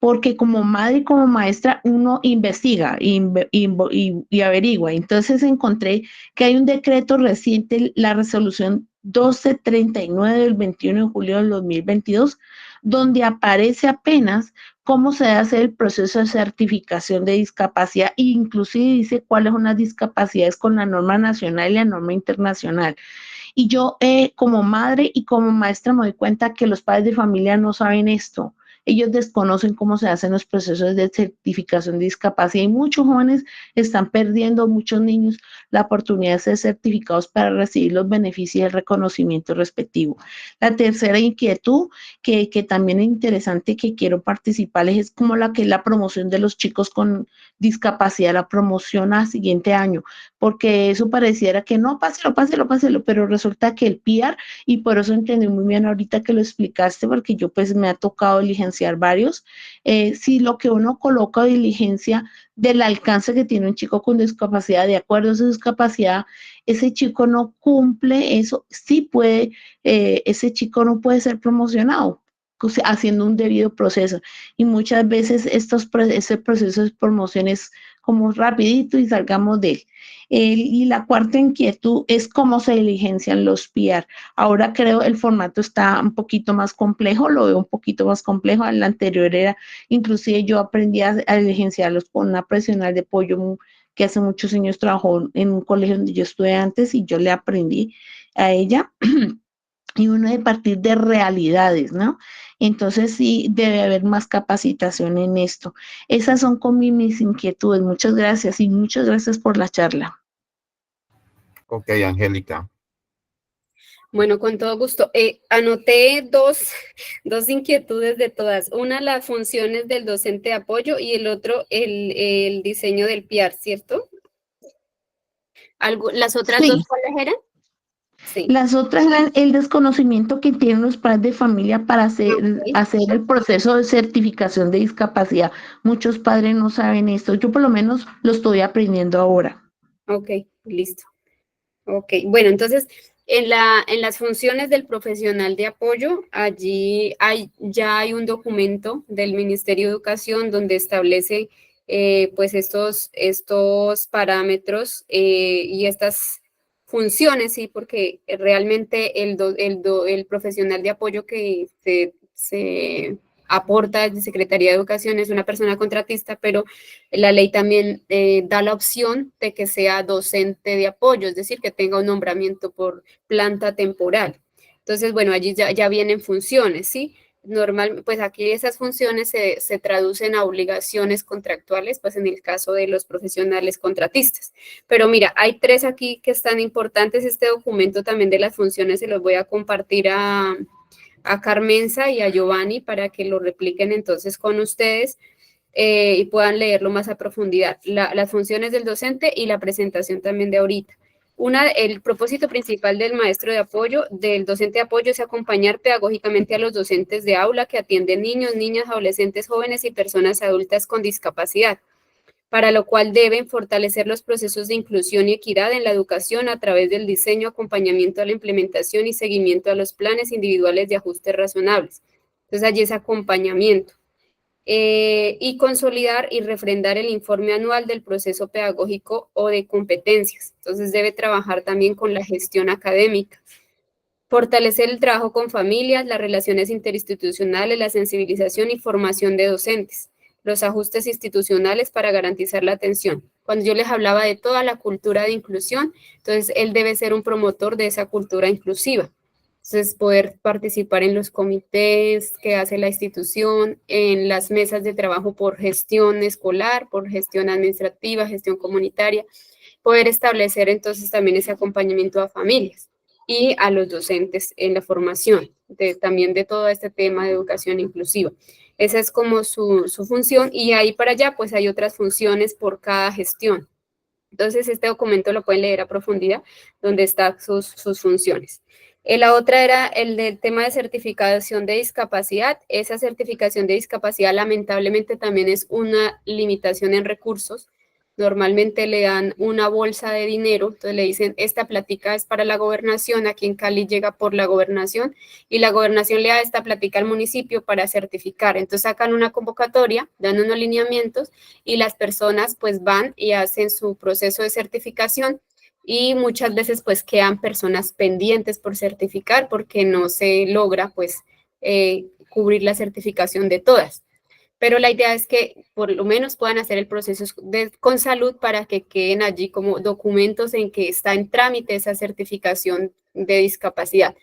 S6: porque como madre y como maestra uno investiga y averigua. Entonces encontré que hay un decreto reciente, la resolución 1239 del 21 de julio del 2022, donde aparece apenas cómo se hace el proceso de certificación de discapacidad e inclusive dice cuáles son las discapacidades con la norma nacional y la norma internacional. Y yo como madre y como maestra me doy cuenta que los padres de familia no saben esto. Ellos desconocen cómo se hacen los procesos de certificación de discapacidad y muchos jóvenes están perdiendo, muchos niños, la oportunidad de ser certificados para recibir los beneficios y el reconocimiento respectivo. La tercera inquietud, que también es interesante, que quiero participarles, es como la que es la promoción de los chicos con discapacidad, la promoción al siguiente año, porque eso pareciera que no, páselo, pero resulta que el PIAR, y por eso entendí muy bien ahorita que lo explicaste, porque yo pues me ha tocado diligenciar varios, si lo que uno coloca diligencia del alcance que tiene un chico con discapacidad, de acuerdo a su discapacidad, ese chico no cumple eso, sí puede, ese chico no puede ser promocionado haciendo un debido proceso. Y muchas veces ese proceso de promoción es como rapidito y salgamos de él. Y la cuarta inquietud es cómo se diligencian los PIAR. Ahora creo el formato está un poquito más complejo, lo veo un poquito más complejo. El anterior era, inclusive yo aprendí a diligenciarlos con una profesional de apoyo que hace muchos años trabajó en un colegio donde yo estuve antes y yo le aprendí a ella. Y uno de partir de realidades, ¿no? Entonces sí debe haber más capacitación en esto. Esas son como mis inquietudes. Muchas gracias y muchas gracias por la charla.
S4: Ok, Angélica.
S3: Bueno, con todo gusto. Anoté dos inquietudes de todas. Una, las funciones del docente de apoyo y el otro, el diseño del PIAR, ¿cierto? ¿Las otras dos
S6: Sí.
S3: cuáles eran? Sí.
S6: Las otras eran el desconocimiento que tienen los padres de familia para hacer el proceso de certificación de discapacidad. Muchos padres no saben esto. Yo por lo menos lo estoy aprendiendo ahora.
S3: Ok, listo. Ok, bueno, entonces en las funciones del profesional de apoyo, allí ya hay un documento del Ministerio de Educación donde establece pues estos parámetros y estas funciones, sí, porque realmente el profesional de apoyo que se aporta desde Secretaría de Educación es una persona contratista, pero la ley también da la opción de que sea docente de apoyo, es decir, que tenga un nombramiento por planta temporal. Entonces, bueno, allí ya vienen funciones, ¿sí? Normal, pues aquí esas funciones se traducen a obligaciones contractuales, pues en el caso de los profesionales contratistas. Pero mira, hay tres aquí que están importantes. Este documento también de las funciones se los voy a compartir a Carmenza y a Giovanni para que lo repliquen entonces con ustedes y puedan leerlo más a profundidad. Las funciones del docente y la presentación también de ahorita. El propósito principal del maestro de apoyo, del docente de apoyo, es acompañar pedagógicamente a los docentes de aula que atienden niños, niñas, adolescentes, jóvenes y personas adultas con discapacidad. para lo cual deben fortalecer los procesos de inclusión y equidad en la educación a través del diseño, acompañamiento a la implementación y seguimiento a los planes individuales de ajustes razonables. Entonces, allí es acompañamiento. Y consolidar y refrendar el informe anual del proceso pedagógico o de competencias. Entonces, debe trabajar también con la gestión académica. Fortalecer el trabajo con familias, las relaciones interinstitucionales, la sensibilización y formación de docentes, los ajustes institucionales para garantizar la atención. Cuando yo les hablaba de toda la cultura de inclusión, entonces él debe ser un promotor de esa cultura inclusiva. Entonces, poder participar en los comités que hace la institución, en las mesas de trabajo por gestión escolar, por gestión administrativa, gestión comunitaria, poder establecer entonces también ese acompañamiento a familias y a los docentes en la formación, también de todo este tema de educación inclusiva. Esa es como su función, y ahí para allá pues hay otras funciones por cada gestión. Entonces este documento lo pueden leer a profundidad, donde están sus funciones. La otra era el del tema de certificación de discapacidad. Esa certificación de discapacidad lamentablemente también es una limitación en recursos. Normalmente le dan una bolsa de dinero, entonces le dicen, esta plática es para la gobernación, aquí en Cali llega por la gobernación, y la gobernación le da esta plática al municipio para certificar. Entonces sacan una convocatoria, dan unos lineamientos, y las personas pues van y hacen su proceso de certificación, y muchas veces pues quedan personas pendientes por certificar porque no se logra pues cubrir la certificación de todas. Pero la idea es que por lo menos puedan hacer el proceso con salud para que queden allí como documentos en que está en trámite esa certificación de discapacidad,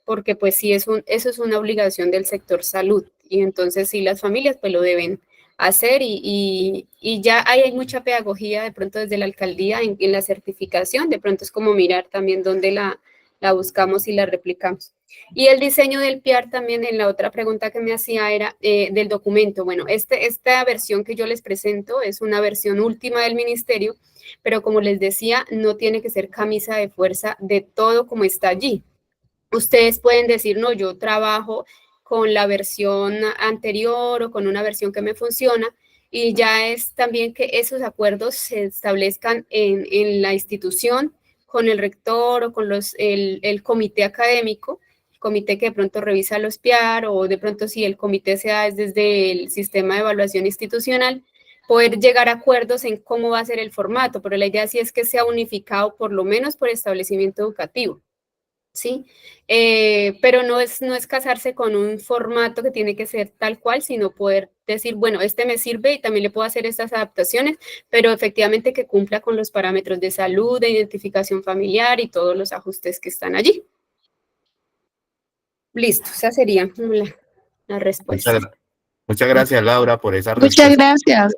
S3: porque pues sí eso es una obligación del sector salud, y entonces sí las familias pues lo deben hacer, y ya hay mucha pedagogía de pronto desde la alcaldía en la certificación, de pronto es como mirar también dónde la buscamos y la replicamos. Y el diseño del PIAR también, en la otra pregunta que me hacía era del documento. Bueno, esta versión que yo les presento es una versión última del ministerio, pero como les decía, no tiene que ser camisa de fuerza de todo como está allí. Ustedes pueden decir, no, yo trabajo con la versión anterior o con una versión que me funciona, y ya es también que esos acuerdos se establezcan en la institución con el rector o con el comité académico, comité que de pronto revisa los PIAR, o de pronto si el comité se da desde el sistema de evaluación institucional, poder llegar a acuerdos en cómo va a ser el formato, pero la idea sí es que sea unificado por lo menos por establecimiento educativo, ¿sí? Pero no es casarse con un formato que tiene que ser tal cual, sino poder decir, bueno, este me sirve y también le puedo hacer estas adaptaciones, pero efectivamente que cumpla con los parámetros de salud, de identificación familiar y todos los ajustes que están allí. Listo, esa sería la respuesta.
S4: Muchas gracias, Laura, por esa
S6: Muchas
S4: respuesta.
S6: gracias.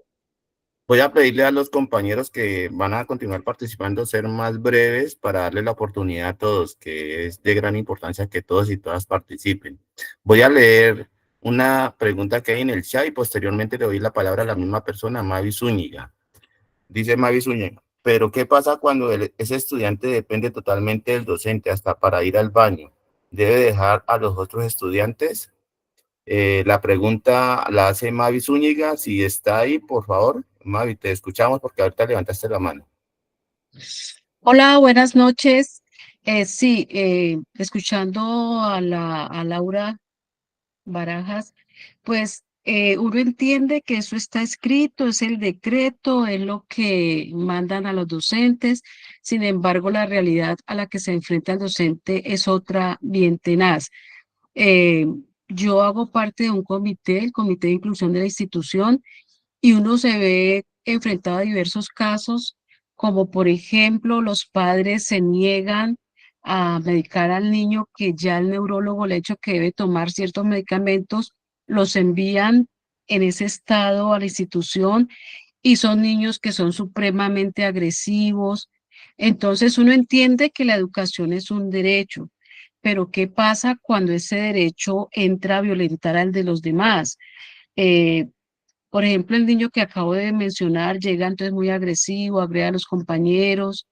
S4: Voy a pedirle a los compañeros que van a continuar participando ser más breves para darle la oportunidad a todos, que es de gran importancia que todos y todas participen. Voy a leer una pregunta que hay en el chat y posteriormente le doy la palabra a la misma persona, Mavi Zúñiga. Dice Mavi Zúñiga, pero ¿qué pasa cuando ese estudiante depende totalmente del docente hasta para ir al baño? ¿Debe dejar a los otros estudiantes? La pregunta la hace Mavi Zúñiga. Si está ahí, por favor, Mavi, te escuchamos porque ahorita levantaste la mano.
S7: Hola, buenas noches. Sí, escuchando a Laura Barajas, pues uno entiende que eso está escrito, es el decreto, es lo que mandan a los docentes. Sin embargo, la realidad a la que se enfrenta el docente es otra bien tenaz. Yo hago parte de un comité, el Comité de Inclusión de la institución, y uno se ve enfrentado a diversos casos, como por ejemplo, los padres se niegan a medicar al niño, que ya el neurólogo le ha dicho que debe tomar ciertos medicamentos, los envían en ese estado a la institución, y son niños que son supremamente agresivos. Entonces uno entiende que la educación es un derecho, pero ¿qué pasa cuando ese derecho entra a violentar al de los demás? Eh, por ejemplo, el niño que acabo de mencionar llega entonces muy agresivo, agrede a los compañeros.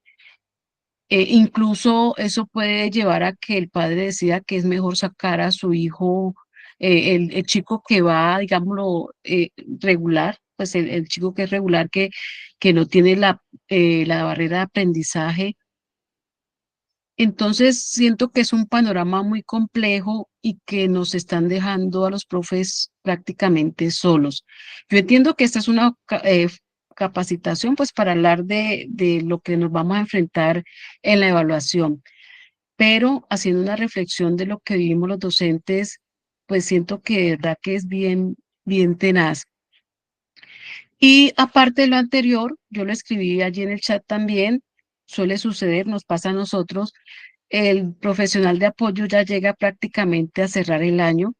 S7: Incluso eso puede llevar a que el padre decida que es mejor sacar a su hijo, el chico que va, digámoslo, regular, pues el chico que es regular, que no tiene la barrera de aprendizaje. Entonces siento que es un panorama muy complejo y que nos están dejando a los profes prácticamente solos. Yo entiendo que esta es una capacitación pues para hablar de lo que nos vamos a enfrentar en la evaluación, pero haciendo una reflexión de lo que vivimos los docentes, pues siento que de verdad que es bien, bien tenaz. Y aparte de lo anterior, yo lo escribí allí en el chat también, suele suceder, nos pasa a nosotros, el profesional de apoyo ya llega prácticamente a cerrar el año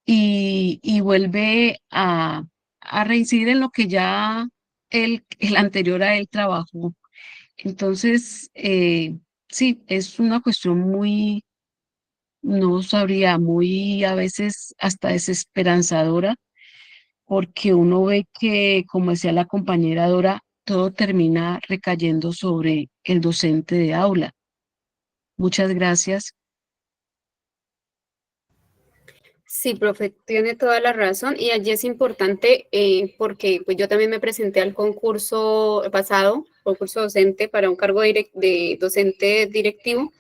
S7: y vuelve a reincidir en lo que ya el anterior a él trabajó. Entonces, sí, es una cuestión muy, no sabría, muy a veces hasta desesperanzadora, porque uno ve que, como decía la compañera Dora, todo termina recayendo sobre el docente de aula. Muchas gracias.
S3: Sí, profe, tiene toda la razón y allí es importante porque pues yo también me presenté al concurso pasado, concurso docente para un cargo de docente directivo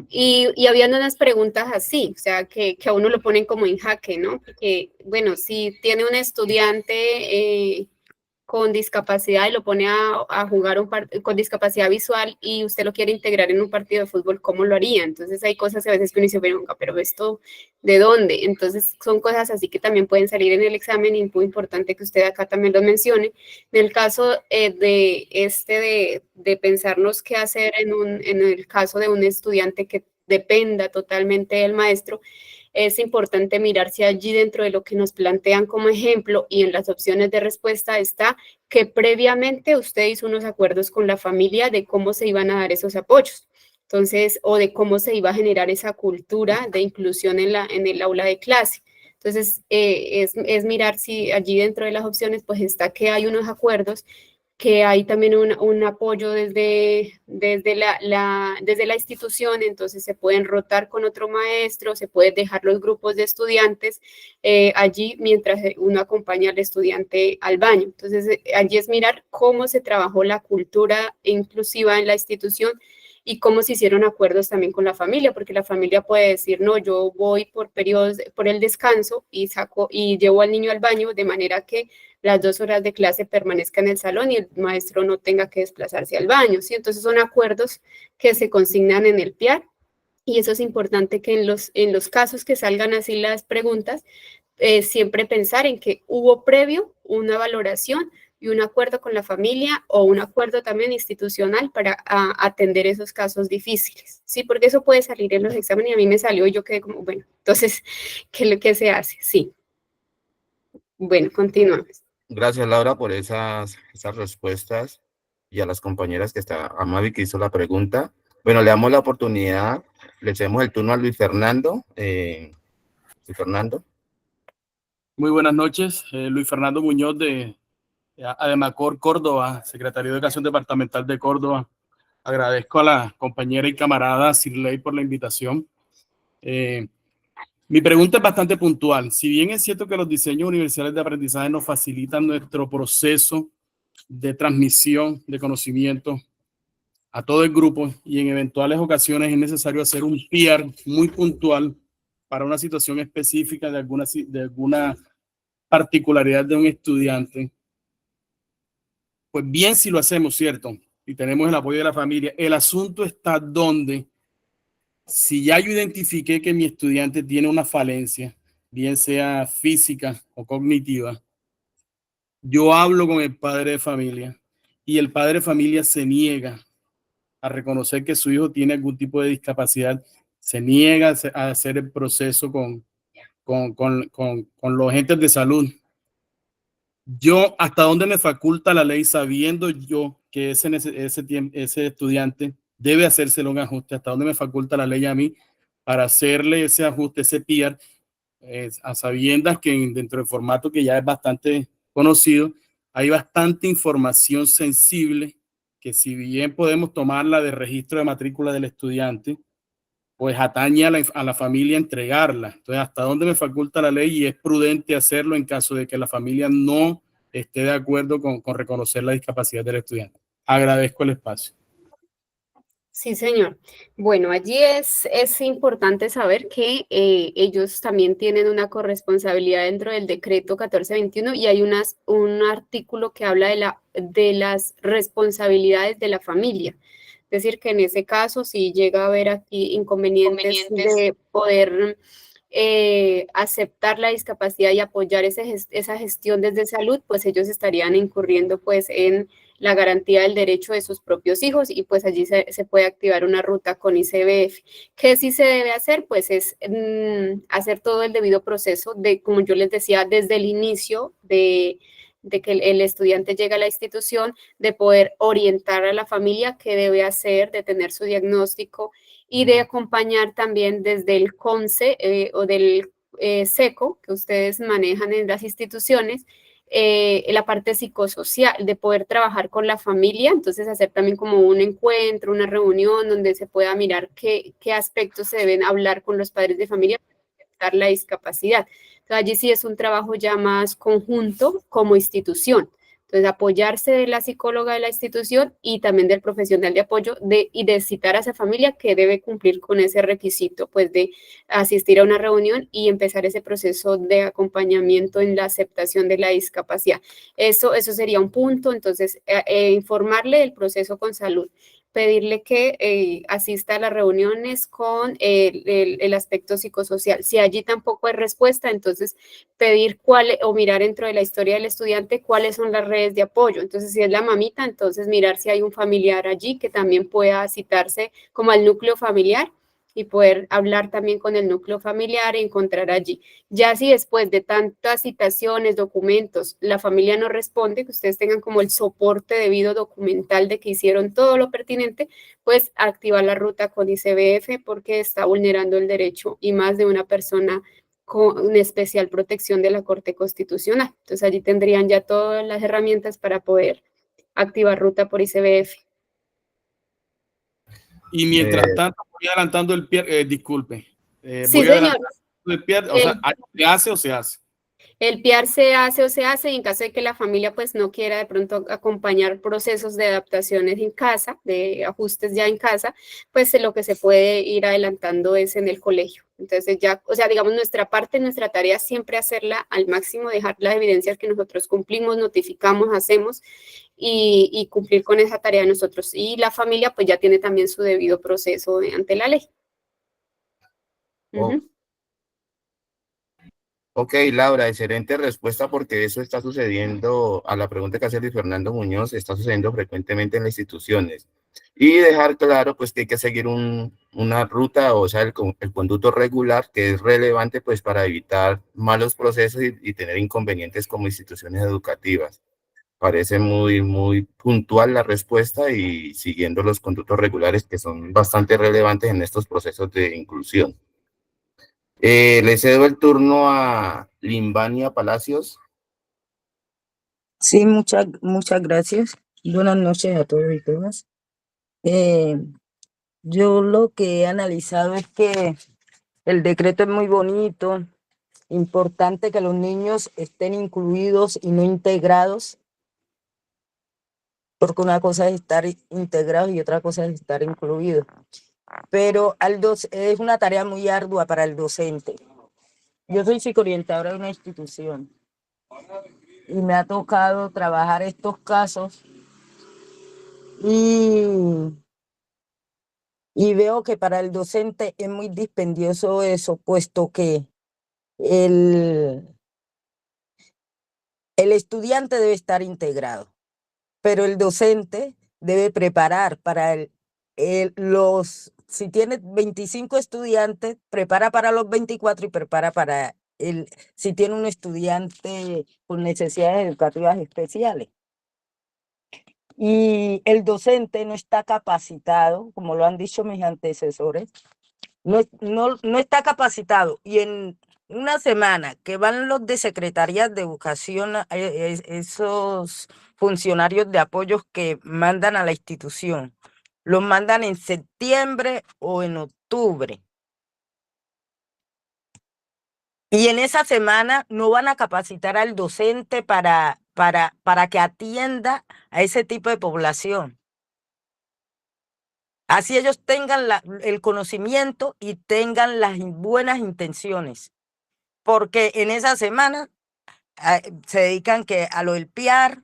S3: y habían unas preguntas así, o sea, que a uno lo ponen como en jaque, ¿no? Porque, bueno, si tiene un estudiante con discapacidad y lo pone a jugar con discapacidad visual y usted lo quiere integrar en un partido de fútbol, ¿cómo lo haría? Entonces hay cosas que a veces que uno dice, pero esto, ¿de dónde? Entonces son cosas así que también pueden salir en el examen y es muy importante que usted acá también lo mencione. En el caso de pensarnos qué hacer en el caso de un estudiante que dependa totalmente del maestro, es importante mirar si allí dentro de lo que nos plantean como ejemplo y en las opciones de respuesta está que previamente usted hizo unos acuerdos con la familia de cómo se iban a dar esos apoyos. Entonces, o de cómo se iba a generar esa cultura de inclusión en el aula de clase. Entonces, es mirar si allí dentro de las opciones, pues está que hay unos acuerdos, que hay también un apoyo desde la institución, entonces se pueden rotar con otro maestro, se pueden dejar los grupos de estudiantes allí mientras uno acompaña al estudiante al baño. Entonces, allí es mirar cómo se trabajó la cultura inclusiva en la institución y cómo se hicieron acuerdos también con la familia, porque la familia puede decir, no, yo voy por periodos, por el descanso y saco y llevo al niño al baño de manera que las 2 horas de clase permanezca en el salón y el maestro no tenga que desplazarse al baño, ¿sí? Entonces son acuerdos que se consignan en el PIAR y eso es importante que en los casos que salgan así las preguntas, siempre pensar en que hubo previo una valoración y un acuerdo con la familia o un acuerdo también institucional para atender esos casos difíciles, ¿sí? Porque eso puede salir en los exámenes y a mí me salió y yo quedé como, bueno, entonces, ¿qué se hace? Sí. Bueno, continuamos.
S4: Gracias, Laura, por esas respuestas y a las compañeras a Mavi que hizo la pregunta. Bueno, le damos la oportunidad, le cedemos el turno a Luis Fernando. Luis Fernando.
S8: Muy buenas noches, Luis Fernando Muñoz de Ademacor Córdoba, Secretaría de Educación Departamental de Córdoba. Agradezco a la compañera y camarada Sirley por la invitación. Mi pregunta es bastante puntual. Si bien es cierto que los diseños universales de aprendizaje nos facilitan nuestro proceso de transmisión de conocimiento a todo el grupo y en eventuales ocasiones es necesario hacer un PR muy puntual para una situación específica de alguna particularidad de un estudiante, pues bien si lo hacemos, ¿cierto? Y tenemos el apoyo de la familia. El asunto está donde, si ya yo identifiqué que mi estudiante tiene una falencia, bien sea física o cognitiva, yo hablo con el padre de familia y el padre de familia se niega a reconocer que su hijo tiene algún tipo de discapacidad, se niega a hacer el proceso con los agentes de salud. Yo, ¿hasta dónde me faculta la ley sabiendo yo que ese estudiante debe hacérselo un ajuste? ¿Hasta dónde me faculta la ley a mí para hacerle ese ajuste, ese PR, a sabiendas que dentro del formato que ya es bastante conocido, hay bastante información sensible que si bien podemos tomarla de registro de matrícula del estudiante, pues atañe a la familia entregarla. Entonces, ¿hasta dónde me faculta la ley? Y es prudente hacerlo en caso de que la familia no esté de acuerdo con reconocer la discapacidad del estudiante. Agradezco el espacio.
S3: Sí, señor. Bueno, allí es importante saber que ellos también tienen una corresponsabilidad dentro del decreto 1421 y hay un artículo que habla de las responsabilidades de la familia. Es decir, que en ese caso, si llega a haber aquí inconvenientes de poder aceptar la discapacidad y apoyar esa gestión desde salud, pues ellos estarían incurriendo pues en la garantía del derecho de sus propios hijos y pues allí se puede activar una ruta con ICBF. ¿Qué sí se debe hacer? Pues es hacer todo el debido proceso de, como yo les decía, desde el inicio de que el estudiante llega a la institución, de poder orientar a la familia qué debe hacer, de tener su diagnóstico y de acompañar también desde el CONCE o del SECO que ustedes manejan en las instituciones, la parte psicosocial, de poder trabajar con la familia, entonces hacer también como un encuentro, una reunión donde se pueda mirar qué aspectos se deben hablar con los padres de familia para aceptar la discapacidad. Entonces, allí sí es un trabajo ya más conjunto como institución. Entonces, apoyarse de la psicóloga de la institución y también del profesional de apoyo y de citar a esa familia que debe cumplir con ese requisito, pues de asistir a una reunión y empezar ese proceso de acompañamiento en la aceptación de la discapacidad. Eso sería un punto. Entonces, informarle del proceso con salud, pedirle que asista a las reuniones con el aspecto psicosocial. Si allí tampoco hay respuesta, entonces pedir o mirar dentro de la historia del estudiante cuáles son las redes de apoyo. Entonces, si es la mamita, entonces mirar si hay un familiar allí que también pueda citarse como al núcleo familiar y poder hablar también con el núcleo familiar e encontrar allí. Ya si después de tantas citaciones, documentos, la familia no responde, que ustedes tengan como el soporte debido documental de que hicieron todo lo pertinente, pues activar la ruta con ICBF porque está vulnerando el derecho y más de una persona con especial protección de la Corte Constitucional. Entonces allí tendrían ya todas las herramientas para poder activar ruta por ICBF.
S8: Y mientras tanto, voy adelantando el pie, disculpe.
S3: Sí,
S8: voy
S3: señor.
S8: adelantando el pie, o sea, ¿se hace o se hace?
S3: El PIAR se hace o se hace y en caso de que la familia pues no quiera de pronto acompañar procesos de adaptaciones en casa, de ajustes ya en casa, pues lo que se puede ir adelantando es en el colegio. Entonces ya, o sea, digamos nuestra parte, nuestra tarea es siempre hacerla al máximo, dejar las evidencias que nosotros cumplimos, notificamos, hacemos y cumplir con esa tarea nosotros. Y la familia pues ya tiene también su debido proceso ante la ley.
S4: Ok, Laura, excelente respuesta porque eso está sucediendo, a la pregunta que hace Luis Fernando Muñoz, está sucediendo frecuentemente en las instituciones. Y dejar claro pues que hay que seguir una ruta, o sea, el conducto regular que es relevante pues para evitar malos procesos y tener inconvenientes como instituciones educativas. Parece muy puntual la respuesta y siguiendo los conductos regulares que son bastante relevantes en estos procesos de inclusión. Le cedo el turno a Limbania Palacios.
S9: Sí, muchas gracias. Buenas noches a todos y todas. Yo lo que he analizado es que el decreto es muy bonito, importante que los niños estén incluidos y no integrados, porque una cosa es estar integrados y otra cosa es estar incluidos. Pero es una tarea muy ardua para el docente. Yo soy psicoorientadora de una institución y me ha tocado trabajar estos casos y veo que para el docente es muy dispendioso eso, puesto que el estudiante debe estar integrado, pero el docente debe preparar para si tiene 25 estudiantes, prepara para los 24 y prepara para si tiene un estudiante con necesidades educativas especiales. Y el docente no está capacitado, como lo han dicho mis antecesores, no está capacitado. Y en una semana que van los de Secretarías de Educación, esos funcionarios de apoyos que mandan a la institución, los mandan en septiembre o en octubre. Y en esa semana no van a capacitar al docente para para que atienda a ese tipo de población. Así ellos tengan el conocimiento y tengan las buenas intenciones. Porque en esa semana se dedican a lo del PR,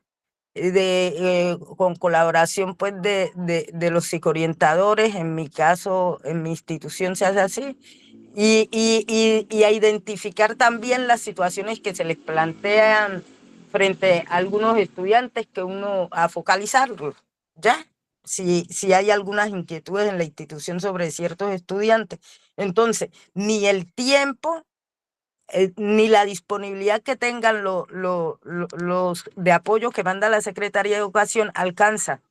S9: con colaboración pues de los psicoorientadores. En mi caso, en mi institución se hace así, y a identificar también las situaciones que se les plantean frente a algunos estudiantes, a focalizarlos, ¿ya? Si hay algunas inquietudes en la institución sobre ciertos estudiantes. Entonces, ni el tiempo ni la disponibilidad que tengan los de apoyo que manda la Secretaría de Educación alcanza.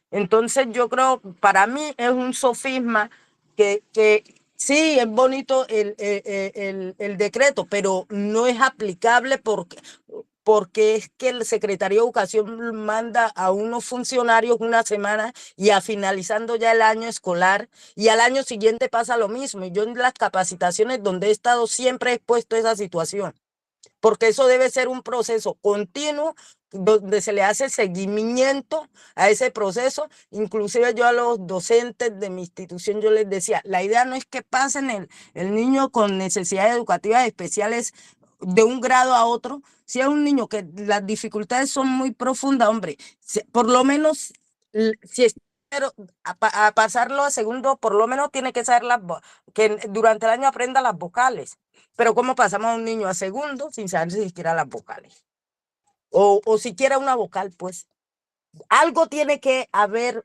S9: Entonces yo creo, para mí es un sofisma que sí, es bonito el decreto, pero no es aplicable porque es que el Secretario de Educación manda a unos funcionarios una semana y finalizando ya el año escolar, y al año siguiente pasa lo mismo. Y yo en las capacitaciones donde he estado siempre he expuesto esa situación, porque eso debe ser un proceso continuo donde se le hace seguimiento a ese proceso. Inclusive yo a los docentes de mi institución yo les decía, la idea no es que pasen el niño con necesidades educativas especiales de un grado a otro. Si es un niño que las dificultades son muy profundas, hombre, por lo menos si es, pero a pasarlo a segundo, por lo menos tiene que saber que durante el año aprenda las vocales. Pero ¿cómo pasamos a un niño a segundo sin saber si siquiera las vocales? O siquiera una vocal, pues. Algo tiene que haber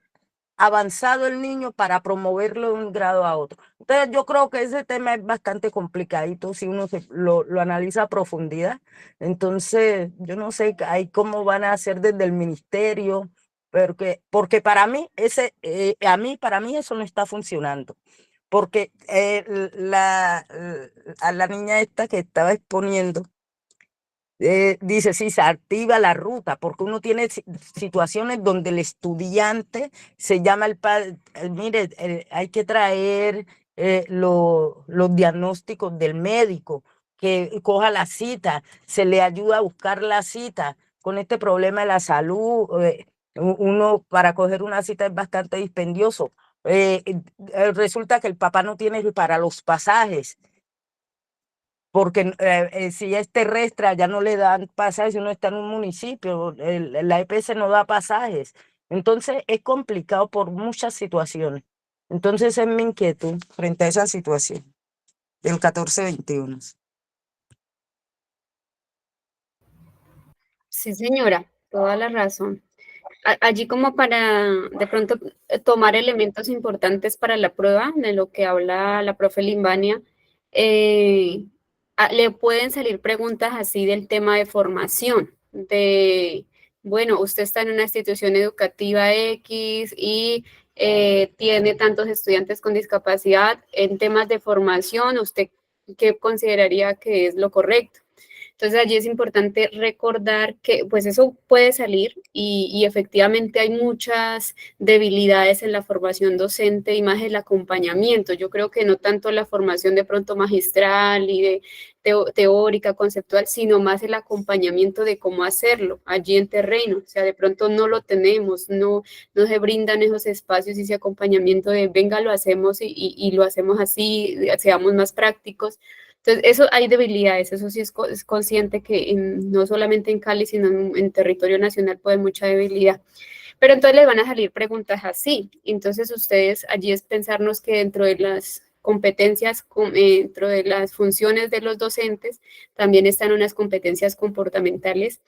S9: avanzado el niño para promoverlo de un grado a otro. Entonces yo creo que ese tema es bastante complicadito si uno lo analiza a profundidad. Entonces yo no sé ahí cómo van a hacer desde el ministerio, porque para mí para mí eso no está funcionando. Porque a la niña esta que estaba exponiendo, dice, sí, se activa la ruta, porque uno tiene situaciones donde el estudiante se llama al padre, mire, hay que traer los diagnósticos del médico, que coja la cita, se le ayuda a buscar la cita. Con este problema de la salud, uno para coger una cita es bastante dispendioso. Resulta que el papá no tiene para los pasajes, porque si es terrestre, ya no le dan pasajes, si uno está en un municipio, la EPS no da pasajes. Entonces es complicado por muchas situaciones. Entonces es mi inquietud frente a esa situación del 1421.
S3: Sí, señora, toda la razón. Allí como para de pronto tomar elementos importantes para la prueba, de lo que habla la profe Limbania, le pueden salir preguntas así del tema de formación, bueno, usted está en una institución educativa X y tiene tantos estudiantes con discapacidad. En temas de formación, ¿usted qué consideraría que es lo correcto? Entonces allí es importante recordar que pues eso puede salir y efectivamente hay muchas debilidades en la formación docente y más el acompañamiento. Yo creo que no tanto la formación de pronto magistral y de teórica, conceptual, sino más el acompañamiento de cómo hacerlo allí en terreno. O sea, de pronto no lo tenemos, no se brindan esos espacios y ese acompañamiento de venga, lo hacemos y lo hacemos así, seamos más prácticos. Entonces, eso hay debilidades, eso sí es consciente que no solamente en Cali, sino en territorio nacional puede haber mucha debilidad. Pero entonces les van a salir preguntas así. Entonces, ustedes allí es pensarnos que dentro de las competencias, dentro de las funciones de los docentes, también están unas competencias comportamentales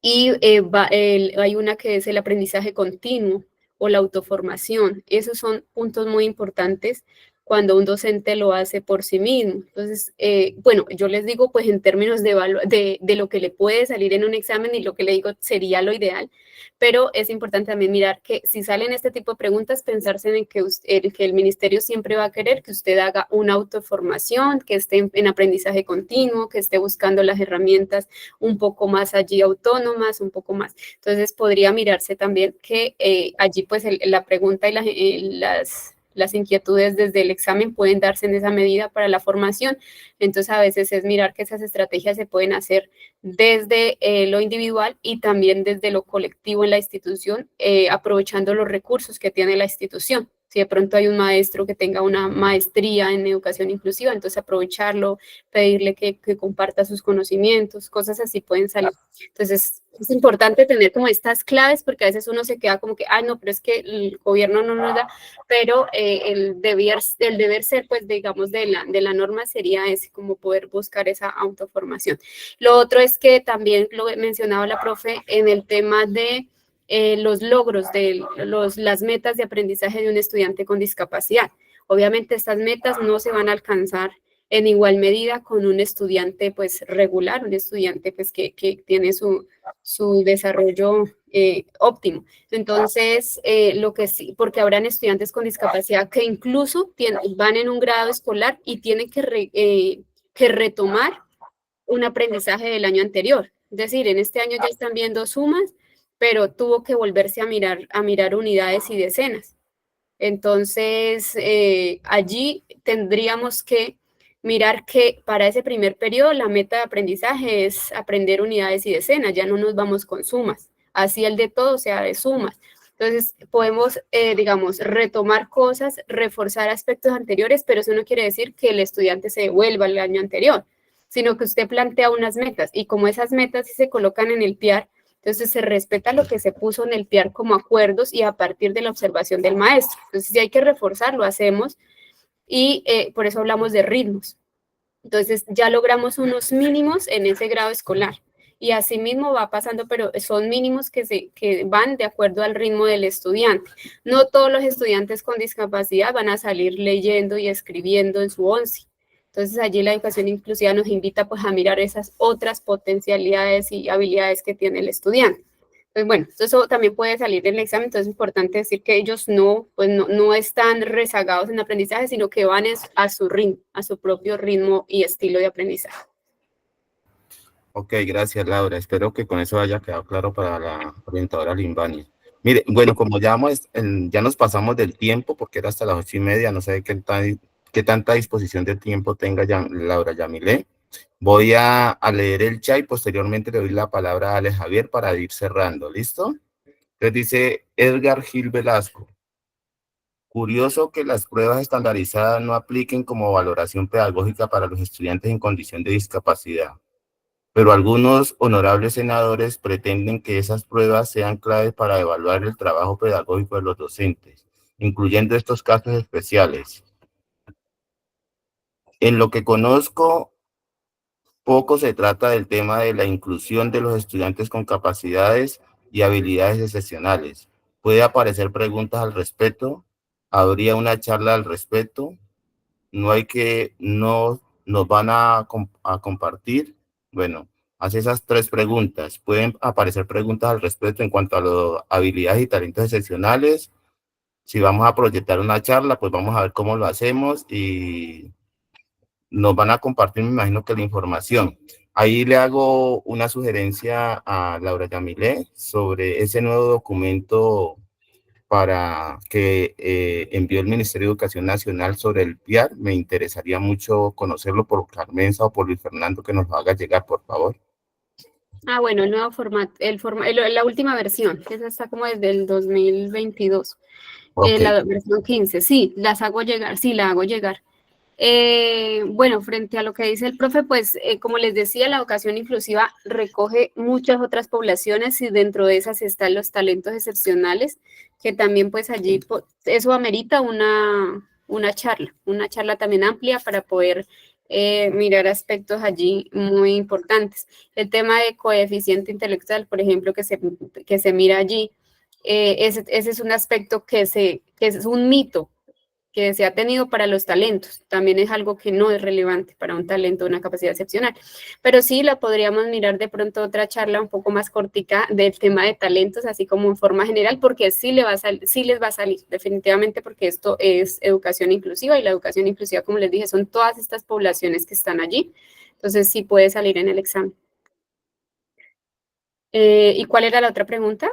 S3: y hay una que es el aprendizaje continuo o la autoformación. Esos son puntos muy importantes cuando un docente lo hace por sí mismo. Entonces, bueno, yo les digo pues en términos de lo que le puede salir en un examen y lo que le digo sería lo ideal, pero es importante también mirar que si salen este tipo de preguntas, pensarse en que el ministerio siempre va a querer que usted haga una autoformación, que esté en aprendizaje continuo, que esté buscando las herramientas un poco más allí autónomas, un poco más. Entonces, podría mirarse también que allí pues la pregunta y las inquietudes desde el examen pueden darse en esa medida para la formación. Entonces, a veces es mirar que esas estrategias se pueden hacer desde lo individual y también desde lo colectivo en la institución, aprovechando los recursos que tiene la institución. Si de pronto hay un maestro que tenga una maestría en educación inclusiva, entonces aprovecharlo, pedirle que comparta sus conocimientos, cosas así pueden salir. Entonces, es importante tener como estas claves, porque a veces uno se queda como que, ay, no, pero es que el gobierno no nos da, pero el deber ser, pues, digamos, de la norma sería ese, como poder buscar esa autoformación. Lo otro es que también lo mencionaba la profe en el tema de los logros, de las metas de aprendizaje de un estudiante con discapacidad. Obviamente estas metas no se van a alcanzar en igual medida con un estudiante pues regular, un estudiante pues que tiene su desarrollo óptimo. Entonces, lo que sí, porque habrán estudiantes con discapacidad que incluso van en un grado escolar y tienen que retomar un aprendizaje del año anterior. Es decir, en este año ya están viendo sumas, pero tuvo que volverse a mirar unidades y decenas. Entonces, allí tendríamos que mirar que para ese primer periodo la meta de aprendizaje es aprender unidades y decenas, ya no nos vamos con sumas, así el de todo sea de sumas. Entonces, podemos, digamos, retomar cosas, reforzar aspectos anteriores, pero eso no quiere decir que el estudiante se devuelva al año anterior, sino que usted plantea unas metas y como esas metas sí se colocan en el PIAR, entonces se respeta lo que se puso en el PIAR como acuerdos y a partir de la observación del maestro. Entonces, si hay que reforzar, lo hacemos y por eso hablamos de ritmos. Entonces, ya logramos unos mínimos en ese grado escolar y así mismo va pasando, pero son mínimos que van de acuerdo al ritmo del estudiante. No todos los estudiantes con discapacidad van a salir leyendo y escribiendo en su 11. Entonces, allí la educación inclusiva nos invita pues a mirar esas otras potencialidades y habilidades que tiene el estudiante. Pues bueno, eso también puede salir del examen, entonces es importante decir que ellos no están rezagados en aprendizaje, sino que van a su ritmo, a su propio ritmo y estilo de aprendizaje.
S4: Ok, gracias Laura. Espero que con eso haya quedado claro para la orientadora Limbani. Mire, bueno, como ya nos pasamos del tiempo, porque era hasta las 8:30, no sé qué tanta disposición de tiempo tenga Laura Yamilé. Voy a leer el chat y posteriormente le doy la palabra a Ale Javier para ir cerrando. ¿Listo? Entonces dice Edgar Gil Velasco. Curioso que las pruebas estandarizadas no apliquen como valoración pedagógica para los estudiantes en condición de discapacidad, pero algunos honorables senadores pretenden que esas pruebas sean claves para evaluar el trabajo pedagógico de los docentes, incluyendo estos casos especiales. En lo que conozco, poco se trata del tema de la inclusión de los estudiantes con capacidades y habilidades excepcionales. Puede aparecer preguntas al respecto, habría una charla al respecto, no nos van a compartir. Bueno, hace esas 3 preguntas. Pueden aparecer preguntas al respecto en cuanto a las habilidades y talentos excepcionales. Si vamos a proyectar una charla, pues vamos a ver cómo lo hacemos y nos van a compartir, me imagino que la información. Ahí le hago una sugerencia a Laura Yamilé sobre ese nuevo documento para que envió el Ministerio de Educación Nacional sobre el PIAR. Me interesaría mucho conocerlo por Carmenza o por Luis Fernando, que nos lo haga llegar, por favor.
S3: Bueno, el nuevo formato, la última versión, que esa está como desde el 2022.
S4: Okay.
S3: La versión 15, sí, la hago llegar. Bueno, frente a lo que dice el profe, pues como les decía, la educación inclusiva recoge muchas otras poblaciones y dentro de esas están los talentos excepcionales, que también pues allí eso amerita una charla también amplia para poder mirar aspectos allí muy importantes. El tema de coeficiente intelectual, por ejemplo, que se mira allí, ese es un aspecto que es un mito que se ha tenido para los talentos, también es algo que no es relevante para un talento, una capacidad excepcional, pero sí la podríamos mirar de pronto otra charla un poco más cortica del tema de talentos, así como en forma general, porque sí les va a salir definitivamente, porque esto es educación inclusiva y la educación inclusiva, como les dije, son todas estas poblaciones que están allí, entonces sí puede salir en el examen. ¿Y cuál era la otra pregunta?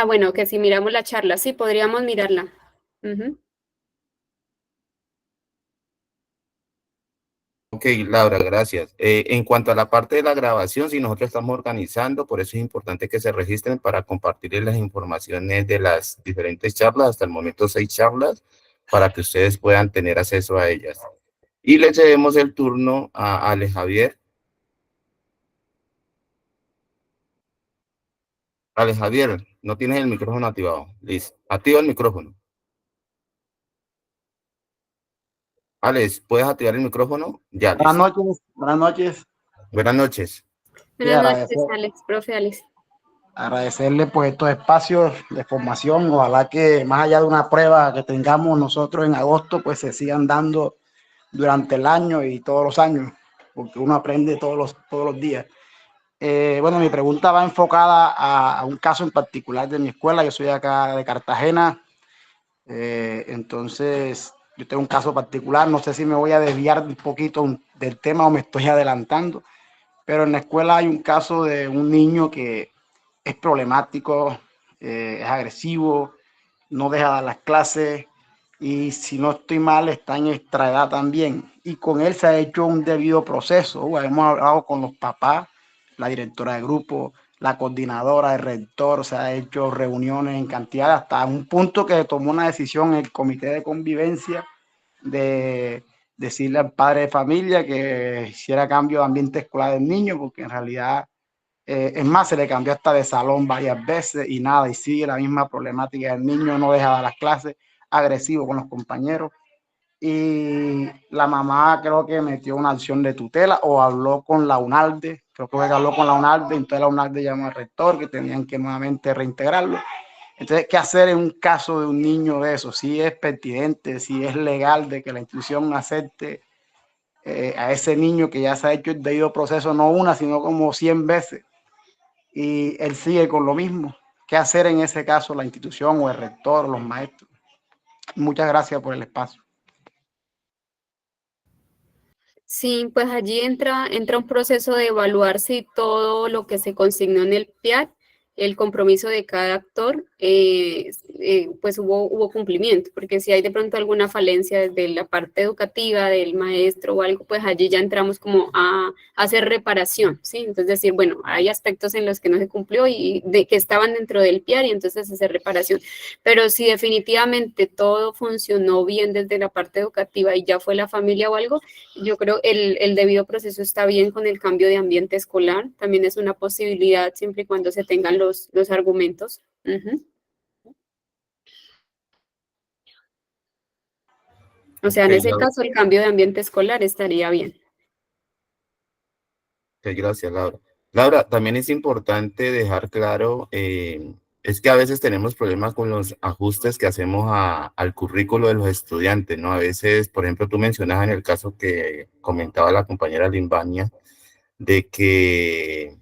S3: Bueno, que si miramos la charla, sí, podríamos mirarla. Ujú.
S4: Ok, Laura, gracias. En cuanto a la parte de la grabación, si nosotros estamos organizando, por eso es importante que se registren para compartir las informaciones de las diferentes charlas, hasta el momento 6 charlas, para que ustedes puedan tener acceso a ellas. Y le cedemos el turno a Ale Javier. Ale Javier, no tienes el micrófono activado. Liz, activa el micrófono. Alex, ¿puedes activar el micrófono? Ya,
S10: Buenas
S4: listo.
S10: noches, buenas noches.
S4: Buenas noches.
S10: Sí,
S3: Buenas noches, Alex, profe Alex.
S10: agradecerle pues estos espacios de formación. Ojalá que más allá de una prueba que tengamos nosotros en agosto, pues se sigan dando durante el año y todos los años, porque uno aprende todos los días. Bueno, mi pregunta va enfocada a un caso en particular de mi escuela. Yo soy acá de Cartagena, entonces yo tengo un caso particular. No sé si me voy a desviar un poquito del tema o me estoy adelantando, pero en la escuela hay un caso de un niño que es problemático, es agresivo, no deja dar las clases y si no estoy mal está en extra edad también. Y con él se ha hecho un debido proceso. Hemos hablado con los papás, la directora de grupo, la coordinadora, el rector, se ha hecho reuniones en cantidad hasta un punto que tomó una decisión el comité de convivencia de decirle al padre de familia que hiciera cambio de ambiente escolar del niño, porque en realidad, es más, se le cambió hasta de salón varias veces y nada, y sigue la misma problemática del niño, no deja de las clases, agresivo con los compañeros. Y la mamá creo que metió una acción de tutela o habló con la UNALDE, creo que habló con la UNALDE, entonces la UNALDE llamó al rector que tenían que nuevamente reintegrarlo. Entonces, ¿qué hacer en un caso de un niño de eso? Si es pertinente, si es legal de que la institución acepte a ese niño que ya se ha hecho el debido proceso, no una, sino como 100 veces, y él sigue con lo mismo. ¿Qué hacer en ese caso la institución o el rector o los maestros? Muchas gracias por el espacio.
S3: Sí, pues allí entra un proceso de evaluar si todo lo que se consignó en el PIAT, el compromiso de cada actor, pues hubo cumplimiento, porque si hay de pronto alguna falencia desde la parte educativa del maestro o algo, pues allí ya entramos como a hacer reparación, ¿sí? Entonces decir, bueno, hay aspectos en los que no se cumplió y de que estaban dentro del PIAT y entonces hacer reparación. Pero si definitivamente todo funcionó bien desde la parte educativa y ya fue la familia o algo, yo creo el debido proceso está bien con el cambio de ambiente escolar. También es una posibilidad siempre y cuando se tengan los argumentos. Uh-huh. O sea, en
S4: Okay,
S3: ese caso el cambio de ambiente escolar estaría bien.
S4: gracias, Laura. Laura, también es importante dejar claro, es que a veces tenemos problemas con los ajustes que hacemos al currículo de los estudiantes, ¿no? A veces, por ejemplo, tú mencionas en el caso que comentaba la compañera Limbania, de que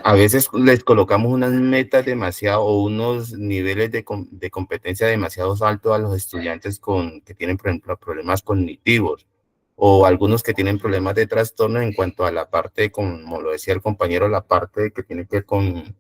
S4: a veces les colocamos unas metas demasiado o unos niveles de competencia demasiado altos a los estudiantes que tienen, por ejemplo, problemas cognitivos o algunos que tienen problemas de trastorno en cuanto a la parte, como lo decía el compañero, la parte que tiene que ver con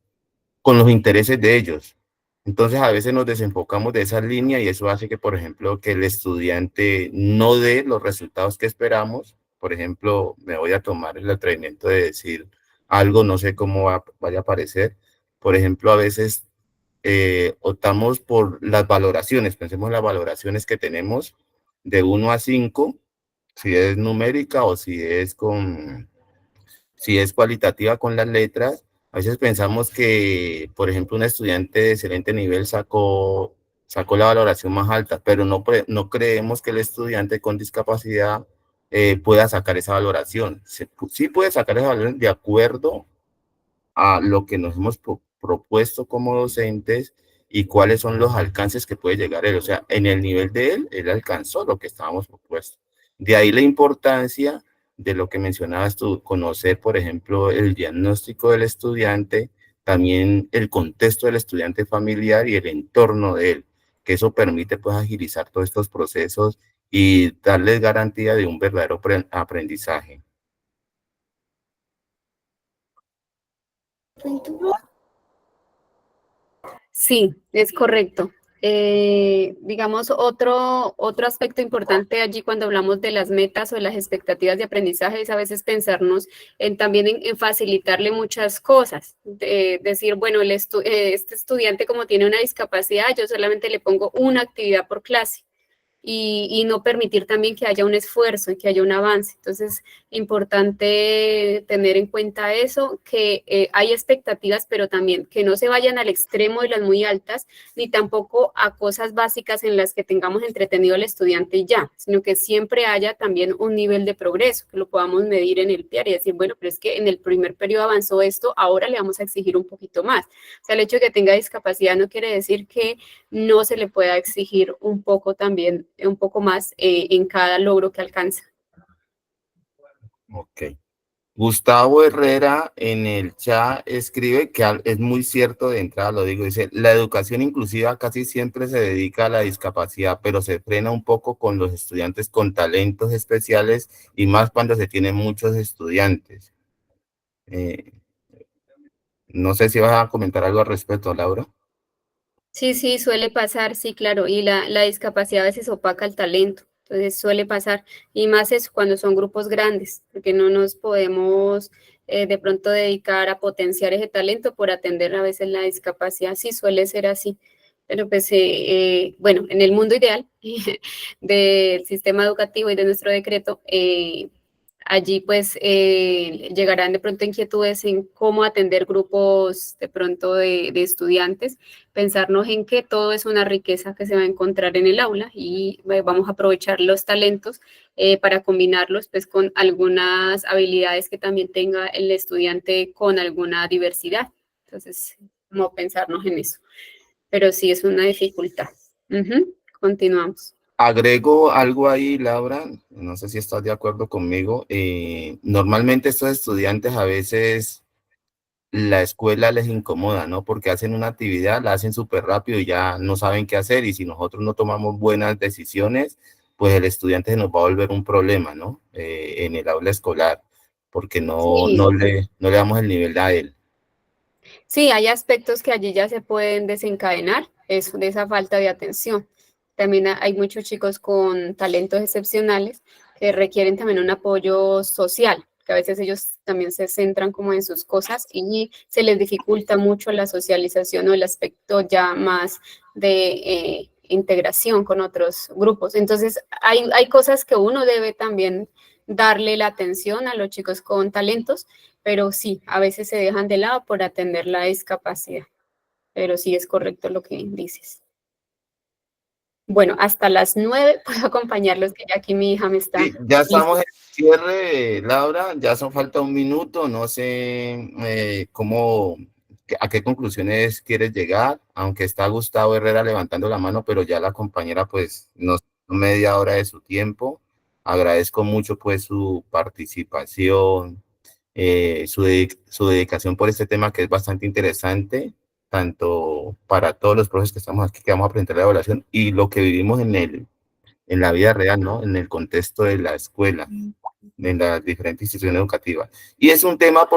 S4: los intereses de ellos. Entonces, a veces nos desenfocamos de esa línea y eso hace que, por ejemplo, que el estudiante no dé los resultados que esperamos. Por ejemplo, me voy a tomar el atrevimiento de decir algo, no sé cómo vaya a parecer. Por ejemplo, a veces optamos por las valoraciones. Pensemos en las valoraciones que tenemos de 1 a 5, si es numérica o si es cualitativa con las letras. A veces pensamos que, por ejemplo, un estudiante de excelente nivel sacó la valoración más alta, pero no creemos que el estudiante con discapacidad pueda sacar esa valoración. Sí puede sacar esa valoración de acuerdo a lo que nos hemos propuesto como docentes y cuáles son los alcances que puede llegar él. O sea, en el nivel de él alcanzó lo que estábamos propuestos. De ahí la importancia de lo que mencionabas tú, conocer, por ejemplo, el diagnóstico del estudiante, también el contexto del estudiante familiar y el entorno de él, que eso permite pues agilizar todos estos procesos y darles garantía de un verdadero aprendizaje.
S3: Sí, es correcto. Digamos, otro aspecto importante allí cuando hablamos de las metas o de las expectativas de aprendizaje es a veces pensarnos también en facilitarle muchas cosas. Decir, bueno, este estudiante como tiene una discapacidad, yo solamente le pongo una actividad por clase. Y no permitir también que haya un esfuerzo y que haya un avance. Entonces, importante tener en cuenta eso, que hay expectativas, pero también que no se vayan al extremo de las muy altas, ni tampoco a cosas básicas en las que tengamos entretenido al estudiante y ya, sino que siempre haya también un nivel de progreso, que lo podamos medir en el PIAR y decir, bueno, pero es que en el primer periodo avanzó esto, ahora le vamos a exigir un poquito más. O sea, el hecho de que tenga discapacidad no quiere decir que no se le pueda exigir un poco también, un poco más en cada logro que alcanza.
S4: Ok. Gustavo Herrera en el chat escribe que es muy cierto, de entrada lo digo, dice, la educación inclusiva casi siempre se dedica a la discapacidad, pero se frena un poco con los estudiantes con talentos especiales y más cuando se tienen muchos estudiantes. No sé si vas a comentar algo al respecto, Laura.
S3: Sí, sí, suele pasar, sí, claro, y la discapacidad a veces opaca el talento, entonces suele pasar, y más es cuando son grupos grandes, porque no nos podemos de pronto dedicar a potenciar ese talento por atender a veces la discapacidad, sí, suele ser así, pero pues, bueno, en el mundo ideal del sistema educativo y de nuestro decreto, allí pues llegarán de pronto inquietudes en cómo atender grupos de pronto de estudiantes, pensarnos en que todo es una riqueza que se va a encontrar en el aula y vamos a aprovechar los talentos para combinarlos pues con algunas habilidades que también tenga el estudiante con alguna diversidad. Entonces, como pensarnos en eso. Pero sí es una dificultad. Continuamos.
S4: Agrego algo ahí, Laura, no sé si estás de acuerdo conmigo. Normalmente estos estudiantes a veces la escuela les incomoda, ¿no? Porque hacen una actividad, la hacen súper rápido y ya no saben qué hacer, y si nosotros no tomamos buenas decisiones, pues el estudiante se nos va a volver un problema, ¿no? En el aula escolar, porque
S3: Sí.
S4: no le damos el nivel a él.
S3: Sí, hay aspectos que allí ya se pueden desencadenar, es de esa falta de atención. También hay muchos chicos con talentos excepcionales que requieren también un apoyo social, que a veces ellos también se centran como en sus cosas y se les dificulta mucho la socialización o el aspecto ya más de integración con otros grupos. Entonces, hay cosas que uno debe también darle la atención a los chicos con talentos, pero sí, a veces se dejan de lado por atender la discapacidad, pero sí es correcto lo que dices. Bueno, hasta las 9 puedo acompañarlos, que ya aquí mi hija me está.
S4: Sí, ya estamos en el cierre, Laura, ya son falta un minuto, no sé a qué conclusiones quieres llegar, aunque está Gustavo Herrera levantando la mano, pero ya la compañera pues nos dio media hora de su tiempo. Agradezco mucho pues su participación, su dedicación por este tema que es bastante interesante, tanto para todos los profesores que estamos aquí, que vamos a presentar la evaluación, y lo que vivimos en la vida real, ¿no? En el contexto de la escuela, en las diferentes instituciones educativas. Y es un tema,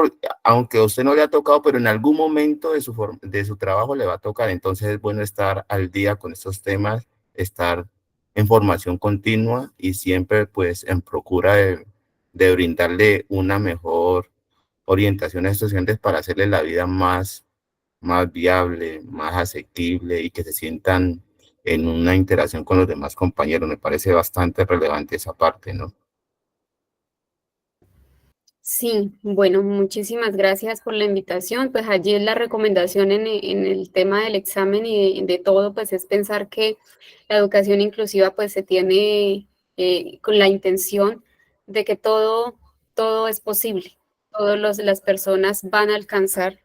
S4: aunque a usted no le ha tocado, pero en algún momento de su trabajo le va a tocar. Entonces es bueno estar al día con estos temas, estar en formación continua y siempre pues en procura de brindarle una mejor orientación a estos estudiantes para hacerles la vida más viable, más asequible, y que se sientan en una interacción con los demás compañeros. Me parece bastante relevante esa parte, ¿no?
S3: Sí, bueno, muchísimas gracias por la invitación. Pues allí es la recomendación en el tema del examen y de todo, pues es pensar que la educación inclusiva pues se tiene con la intención de que todo es posible. Todas las personas van a alcanzar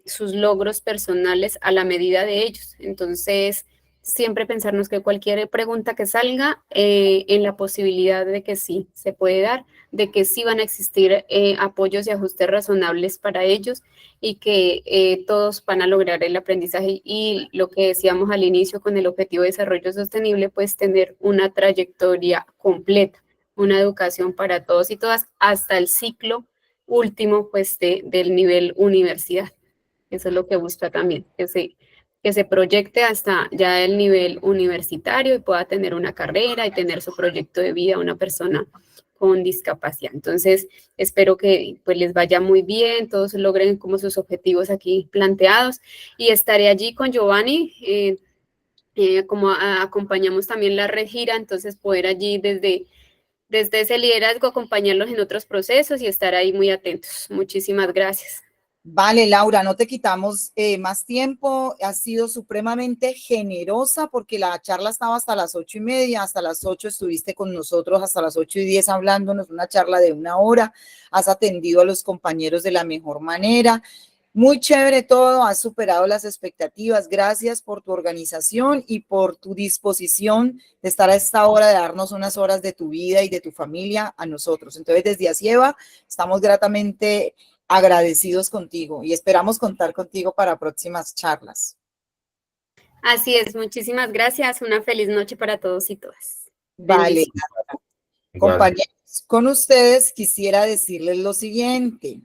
S3: sus logros personales a la medida de ellos. Entonces, siempre pensarnos que cualquier pregunta que salga en la posibilidad de que sí se puede dar, de que sí van a existir apoyos y ajustes razonables para ellos y que todos van a lograr el aprendizaje y lo que decíamos al inicio con el objetivo de desarrollo sostenible, pues tener una trayectoria completa, una educación para todos y todas hasta el ciclo último pues del nivel universidad. Eso es lo que busca también, que que se proyecte hasta ya el nivel universitario y pueda tener una carrera y tener su proyecto de vida una persona con discapacidad. Entonces, espero que pues les vaya muy bien, todos logren como sus objetivos aquí planteados, y estaré allí con Giovanni, como acompañamos también la Red Gira, entonces poder allí desde ese liderazgo acompañarlos en otros procesos y estar ahí muy atentos. Muchísimas gracias.
S1: Vale, Laura, no te quitamos más tiempo. Has sido supremamente generosa porque la charla estaba hasta las 8:30, hasta las 8 estuviste con nosotros, hasta las 8:10 hablándonos, una charla de 1 hora. Has atendido a los compañeros de la mejor manera. Muy chévere todo, has superado las expectativas. Gracias por tu organización y por tu disposición de estar a esta hora, de darnos unas horas de tu vida y de tu familia a nosotros. Entonces, desde Acieva, estamos gratamente agradecidos contigo y esperamos contar contigo para próximas charlas.
S3: Así es, muchísimas gracias. Una feliz noche para todos y todas.
S1: Vale,
S4: Igual.
S1: compañeros, con ustedes quisiera decirles lo siguiente.